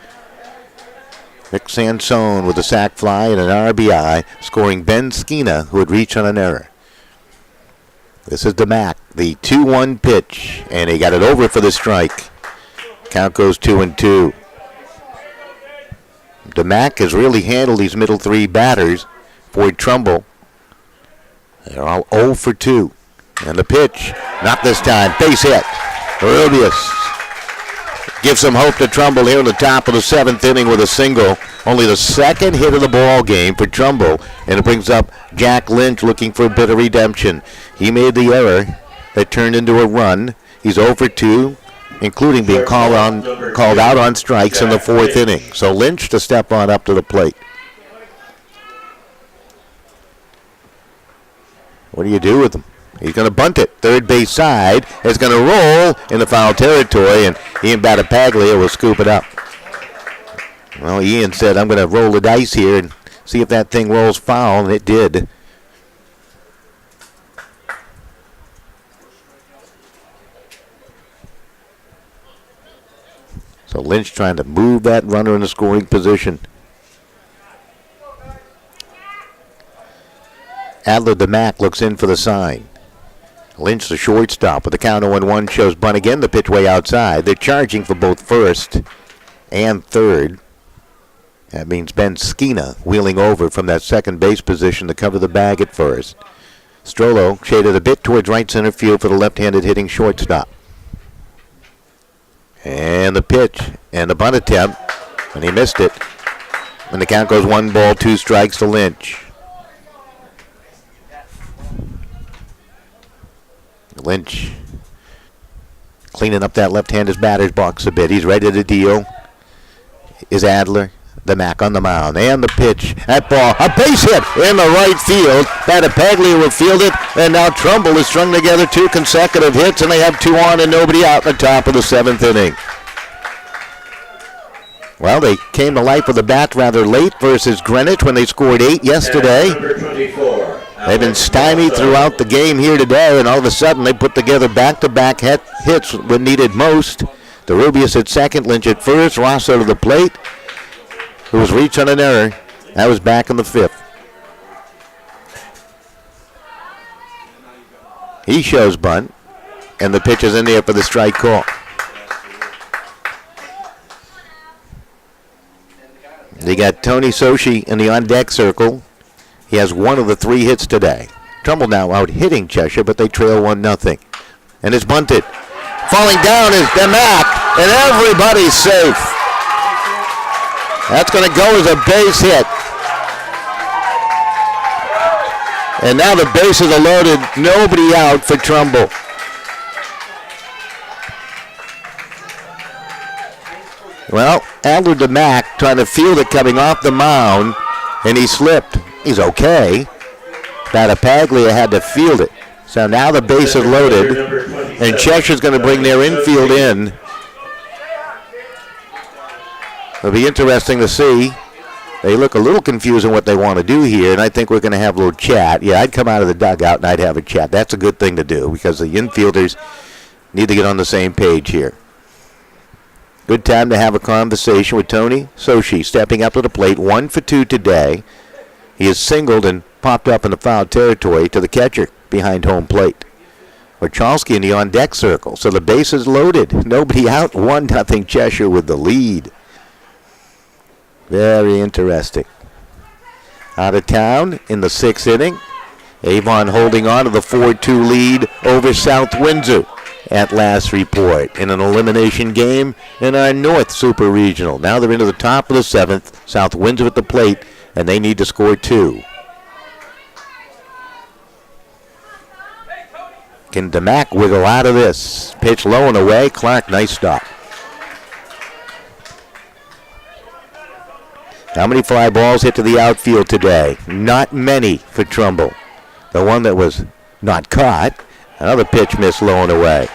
Speaker 9: Rick Sansone with a sac fly and an RBI, scoring Ben Skeena, who had reached on an error. This is DeMack, the 2-1 pitch, and he got it over for the strike. Count goes 2-2. DeMack has really handled these middle three batters for Trumbull. They're all 0 for 2. And the pitch, not this time, base hit. Rubius gives some hope to Trumbull here in the top of the 7th inning with a single. Only the second hit of the ball game for Trumbull, and it brings up Jack Lynch looking for a bit of redemption. He made the error that turned into a run. He's 0 for 2, including being called out on strikes in the 4th inning. So Lynch to step on up to the plate. What do you do with him? He's going to bunt it. Third base side. It's going to roll in the foul territory, and Ian Battipaglia will scoop it up. Well, Ian said, I'm going to roll the dice here and see if that thing rolls foul, and it did. So Lynch trying to move that runner in the scoring position. Adler DeMack looks in for the sign. Lynch, the shortstop, with the count 0-1, shows bunt again. The pitch way outside. They're charging for both first and third. That means Ben Skeena wheeling over from that second base position to cover the bag at first. Strollo shaded a bit towards right center field for the left-handed hitting shortstop. And the pitch and the bunt attempt, and he missed it. And the count goes 1 ball, 2 strikes to Lynch. Lynch cleaning up that left-handed batter's box a bit. He's ready to deal. Is Adler. DeMack on the mound. And the pitch. That ball. A base hit in the right field. Battipaglia will field it. And now Trumbull has strung together 2 consecutive hits, and they have 2 on and nobody out in the top of the 7th inning. Well, they came to life with the bat rather late versus Greenwich when they scored 8 yesterday.
Speaker 3: Number 24.
Speaker 9: They've been stymied throughout the game here today, and all of a sudden they put together back-to-back hits when needed most. DeRubius at second, Lynch at first, Rosso to the plate, who was reached on an error. That was back in the 5th. He shows bunt, and the pitch is in there for the strike call. They got Tony Soshi in the on-deck circle. He has 1 of the 3 hits today. Trumbull now out hitting Cheshire, but they trail 1-0. And it's bunted. Falling down is DeMack, and everybody's safe. That's going to go as a base hit. And now the bases are loaded. Nobody out for Trumbull. Well, Adler DeMack trying to field it coming off the mound, and he slipped. He's okay. Battipaglia had to field it. So now the base is loaded, and Cheshire's going to bring their infield in. It'll be interesting to see. They look a little confused on what they want to do here, and I think we're going to have a little chat. Yeah, I'd come out of the dugout and I'd have a chat. That's a good thing to do because the infielders need to get on the same page here. Good time to have a conversation with Tony Soshi, stepping up to the plate, 1 for 2 today. He is singled and popped up in the foul territory to the catcher behind home plate. Wachowski in the on-deck circle. So the base is loaded. Nobody out. 1-0 Cheshire with the lead. Very interesting. Out of town in the 6th inning. Avon holding on to the 4-2 lead over South Windsor at last report in an elimination game in our North Super Regional. Now they're into the top of the 7th. South Windsor at the plate, and they need to score 2. Can DeMack wiggle out of this? Pitch low and away. Clark, nice stop. How many fly balls hit to the outfield today? Not many for Trumbull. The one that was not caught. Another pitch missed low and away.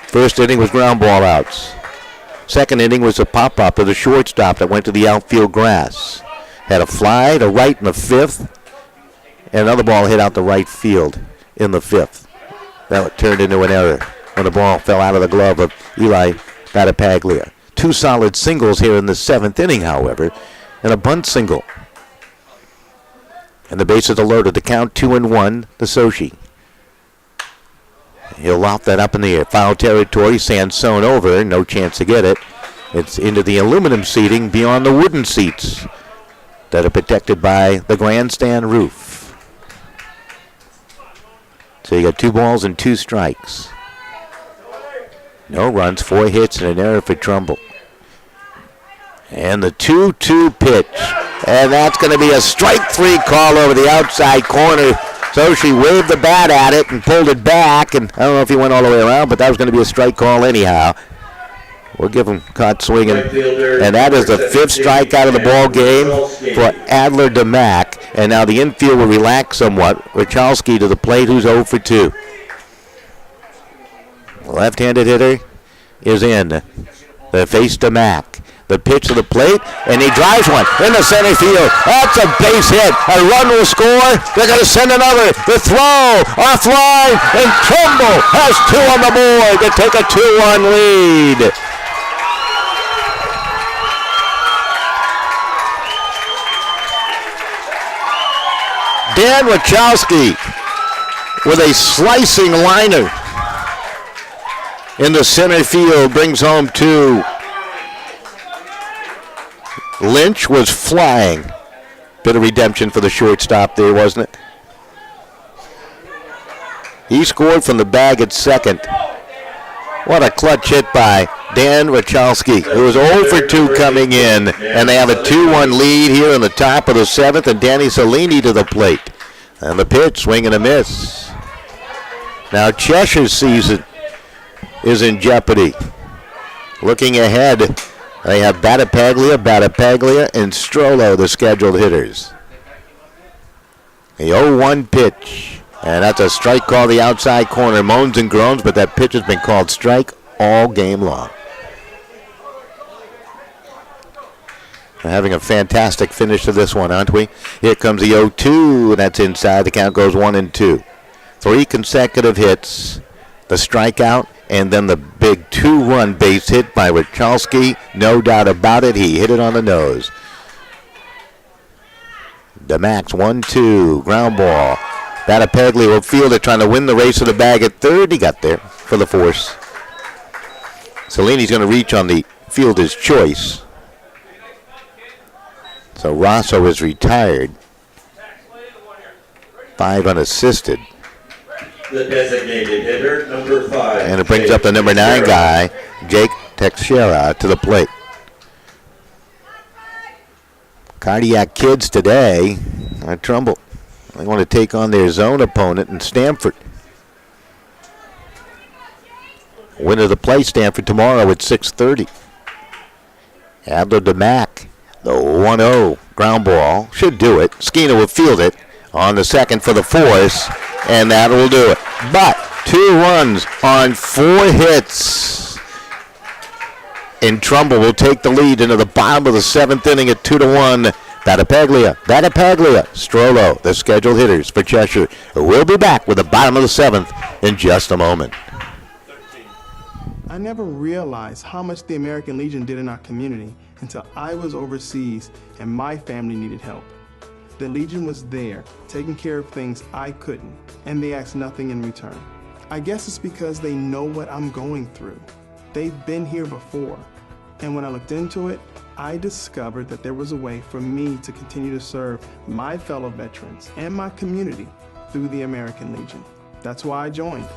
Speaker 9: First inning was ground ball outs. Second inning was a pop-up to the shortstop that went to the outfield grass. Had a fly to right in the 5th. And another ball hit out the right field in the 5th. That turned into an error when the ball fell out of the glove of Eli Battipaglia. two solid singles here in the seventh inning, however, and a bunt single. And the bases are loaded. The count 2-1 to Sochi. He'll loft that up in the foul territory. Sansone over. No chance to get it. It's into the aluminum seating beyond the wooden seats that are protected by the grandstand roof. So you got 2 balls and 2 strikes. No runs, 4 hits, and an error for Trumbull. And the 2-2 pitch. And that's going to be a strike 3 call over the outside corner. So she waved the bat at it and pulled it back. And I don't know if he went all the way around, but that was going to be a strike call anyhow. We'll give him caught swinging. And that is the 5th strikeout of the ball game for Adler DeMack. And now the infield will relax somewhat. Rachalski to the plate, who's 0 for 2. The left-handed hitter is in. The face DeMack. The pitch to the plate, and he drives one in the center field. That's a base hit. A run will score. They're going to send another. The throw offline, and Trumbull has 2 on the board to take a 2-1 lead. Dan Rachalski with a slicing liner in the center field brings home 2. Lynch was flying. Bit of redemption for the shortstop there, wasn't it? He scored from the bag at second. What a clutch hit by Dan Rachalski, who was 0 for 2 coming in. And they have a 2-1 lead here in the top of the 7th, and Danny Cellini to the plate. And the pitch, swing and a miss. Now Cheshire's season is in jeopardy. Looking ahead, they have Battipaglia, and Strollo, the scheduled hitters. The 0-1 pitch, and that's a strike call the outside corner. Moans and groans, but that pitch has been called strike all game long. We're having a fantastic finish to this one, aren't we? Here comes the 0-2, and that's inside. The count goes 1-2. 3 consecutive hits, the strikeout, and then the big 2-run base hit by Rachalski. No doubt about it. He hit it on the nose. DeMax 1-2. Ground ball. Battipaglia will field it, trying to win the race to the bag at third. He got there for the force. Cellini's going to reach on the fielder's choice. So Rosso is retired. 5 unassisted.
Speaker 3: The designated hitter, number 5.
Speaker 9: And it brings up the number 9 guy, Jake Teixeira, to the plate. Cardiac kids today at Trumbull. They want to take on their zone opponent in Stamford. Winner to play Stamford tomorrow at 6:30. Adler DeMack, the 1-0 ground ball. Should do it. Skeena will field it on the second for the force, and that will do it. But 2 runs on 4 hits. And Trumbull will take the lead into the bottom of the 7th inning at 2-1. Battipaglia, Strollo, the scheduled hitters for Cheshire. We'll be back with the bottom of the 7th in just a moment.
Speaker 10: I never realized how much the American Legion did in our community until I was overseas and my family needed help. The Legion was there, taking care of things I couldn't, and they asked nothing in return. I guess it's because they know what I'm going through. They've been here before, and when I looked into it, I discovered that there was a way for me to continue to serve my fellow veterans and my community through the American Legion. That's why I joined.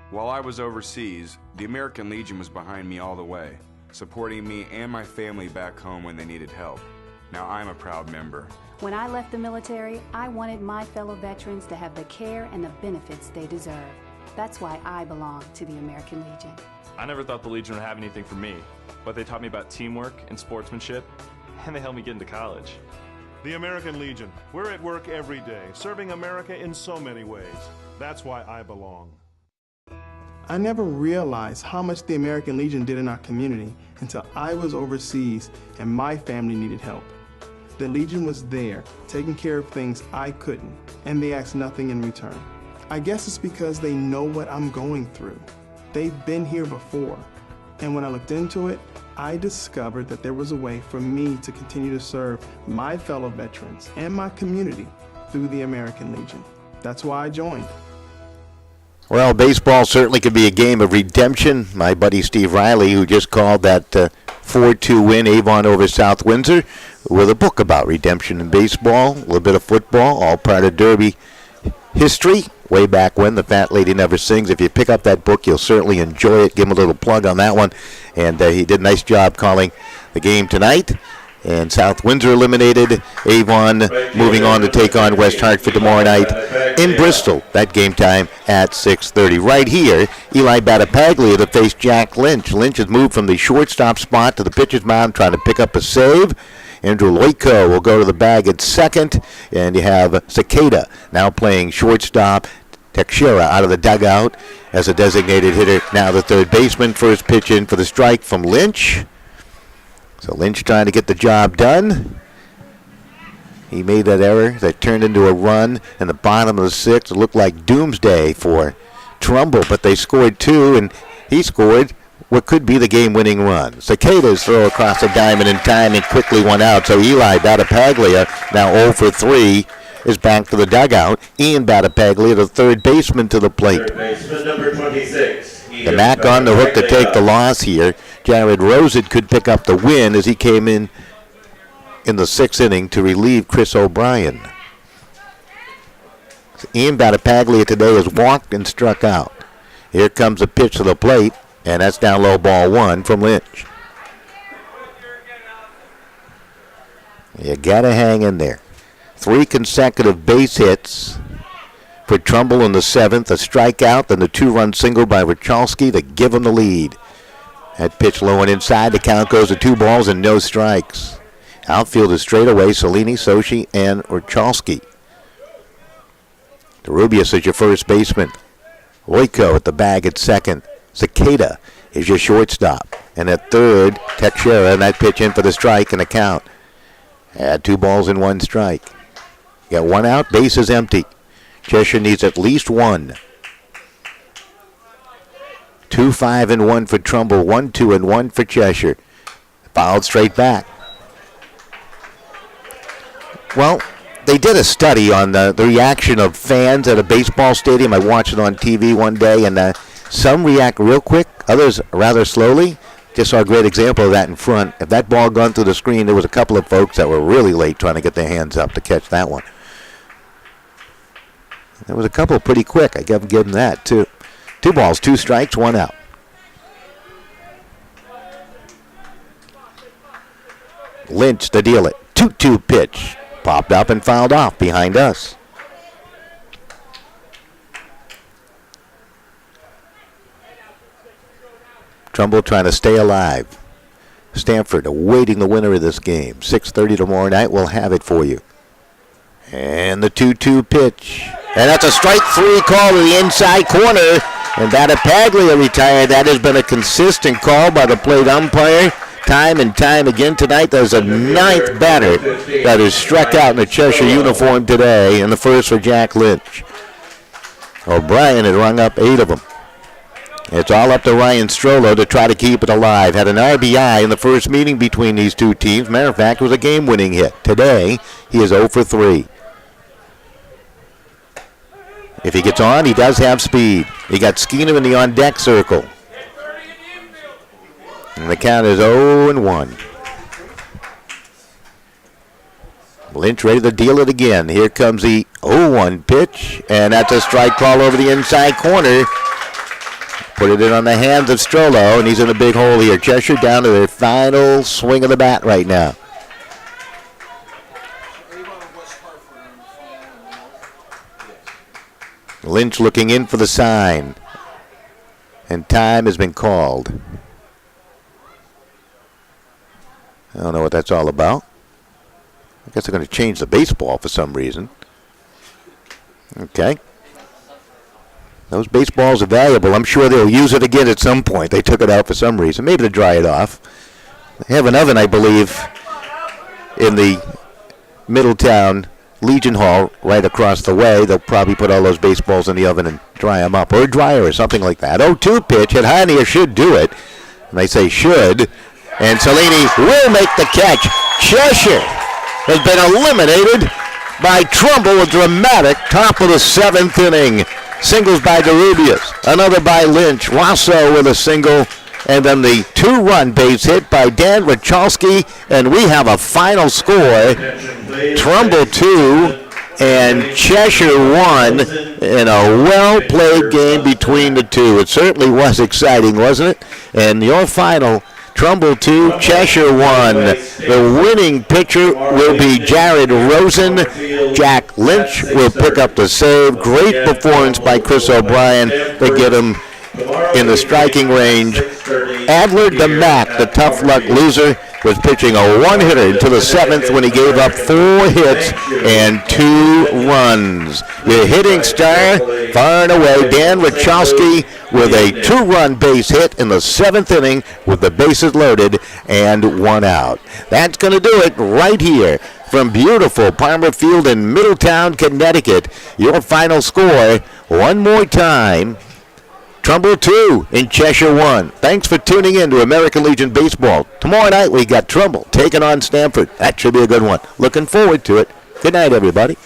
Speaker 11: While I was overseas, the American Legion was behind me all the way, supporting me and my family back home when they needed help. Now I'm a proud member.
Speaker 12: When I left the military, I wanted my fellow veterans to have the care and the benefits they deserve. That's why I belong to the American Legion.
Speaker 13: I never thought the Legion would have anything for me, but they taught me about teamwork and sportsmanship, and they helped me get into college.
Speaker 14: The American Legion. We're at work every day, serving America in so many ways. That's why I belong.
Speaker 10: I never realized how much the American Legion did in our community until I was overseas and my family needed help. The Legion was there, taking care of things I couldn't, and they asked nothing in return. I guess it's because they know what I'm going through. They've been here before, and when I looked into it, I discovered that there was a way for me to continue to serve my fellow veterans and my community through the American Legion. That's why I joined.
Speaker 9: Well, baseball certainly could be a game of redemption. My buddy Steve Riley, who just called that 4-2 win, Avon over South Windsor, with a book about redemption in baseball, a little bit of football, all part of Derby history, way back when. The Fat Lady Never Sings. If you pick up that book, you'll certainly enjoy it. Give him a little plug on that one. And he did a nice job calling the game tonight. And South Windsor eliminated Avon, moving on to take on West Hartford tomorrow night in Bristol. That game time at 6:30. Right here, Eli Battipaglia to face Jack Lynch. Lynch has moved from the shortstop spot to the pitcher's mound, trying to pick up a save. Andrew Loico will go to the bag at second. And you have Cicada now playing shortstop. Cheshire out of the dugout as a designated hitter. Now the third baseman. First pitch in for the strike from Lynch. So Lynch trying to get the job done. He made that error that turned into a run in the bottom of the sixth. It looked like doomsday for Trumbull, but they scored two, and he scored what could be the game-winning run. Cicadas throw across the diamond in time and quickly one out. So Eli Battipaglia, now 0 for 3, is back to the dugout. Ian Battipaglia, the third baseman, to the plate.
Speaker 3: Third baseman, number 26.
Speaker 9: The Mac on the hook to take the loss here. Jared Rosett could pick up the win as he came in the sixth inning to relieve Chris O'Brien. So Ian Battipaglia today has walked and struck out. Here comes a pitch to the plate, and that's down low, ball one from Lynch. You gotta hang in there. 3 consecutive base hits for Trumbull in the seventh, a strikeout, then the 2-run single by Wachowski to give him the lead. That pitch low and inside. The count goes to 2 balls and no strikes. Outfield is straight away. Cellini, Sochi, and Wachowski. DeRubius is your first baseman. Loico at the bag at second. Cicada is your shortstop. And at third, Teixeira, and that pitch in for the strike and the count. 2 balls and 1 strike. You got 1 out, base is empty. Cheshire needs at least 1. 2, 5, and 1 for Trumbull. 1, 2, and 1 for Cheshire. Fouled straight back. Well, they did a study on the reaction of fans at a baseball stadium. I watched it on TV one day, and some react real quick, others rather slowly. Just saw a great example of that in front. If that ball gone through the screen, there was a couple of folks that were really late trying to get their hands up to catch that one. There was a couple pretty quick. I give them that, too. 2 balls, 2 strikes, 1 out. Lynch to deal it. 2-2 pitch. Popped up and fouled off behind us. Trumbull trying to stay alive. Stanford awaiting the winner of this game. 6:30 tomorrow night. We'll have it for you. And the 2-2 pitch. And that's a strike 3 call to the inside corner. And Battipaglia retired. That has been a consistent call by the plate umpire. Time and time again tonight. There's a 9th batter that is struck out in the Cheshire uniform today. And the first for Jack Lynch. O'Brien had rung up 8 of them. It's all up to Ryan Strollo to try to keep it alive. Had an RBI in the first meeting between these two teams. Matter of fact, it was a game-winning hit. Today, he is 0 for 3. If he gets on, he does have speed. He got Skeena in the on-deck circle. And the count is 0-1. Lynch ready to deal it again. Here comes the 0-1 pitch, and that's a strike call over the inside corner. Put it in on the hands of Strollo, and he's in a big hole here. Cheshire down to their final swing of the bat right now. Lynch looking in for the sign. And time has been called. I don't know what that's all about. I guess they're going to change the baseball for some reason. Okay. Those baseballs are valuable. I'm sure they'll use it again at some point. They took it out for some reason. Maybe to dry it off. They have an oven, I believe, in the Middletown Legion Hall right across the way. They'll probably put all those baseballs in the oven and dry them up. Or a dryer or something like that. 0-2 pitch. Hit high, and he should do it. And I say should. And Cellini will make the catch. Cheshire has been eliminated by Trumbull. A dramatic top of the 7th inning. Singles by DeRubius. Another by Lynch. Rosso with a single. And then the 2-run base hit by Dan Wachowski. And we have a final score. Trumbull 2 and Cheshire 1 in a well-played game between the two. It certainly was exciting, wasn't it? And your final, Trumbull 2, Cheshire 1. The winning pitcher will be Jared Rosen. Jack Lynch will pick up the save. Great performance by Chris O'Brien to get him in the striking range. Adler DeMack, the tough luck loser, was pitching a one-hitter into the 7th when he gave up 4 hits and 2 runs. Your hitting star, far and away, Dan Wachowski with a 2-run base hit in the 7th inning with the bases loaded and 1 out. That's going to do it right here from beautiful Palmer Field in Middletown, Connecticut. Your final score, one more time, Trumbull 2 and Cheshire 1. Thanks for tuning in to American Legion Baseball. Tomorrow night we got Trumbull taking on Stanford. That should be a good one. Looking forward to it. Good night, everybody.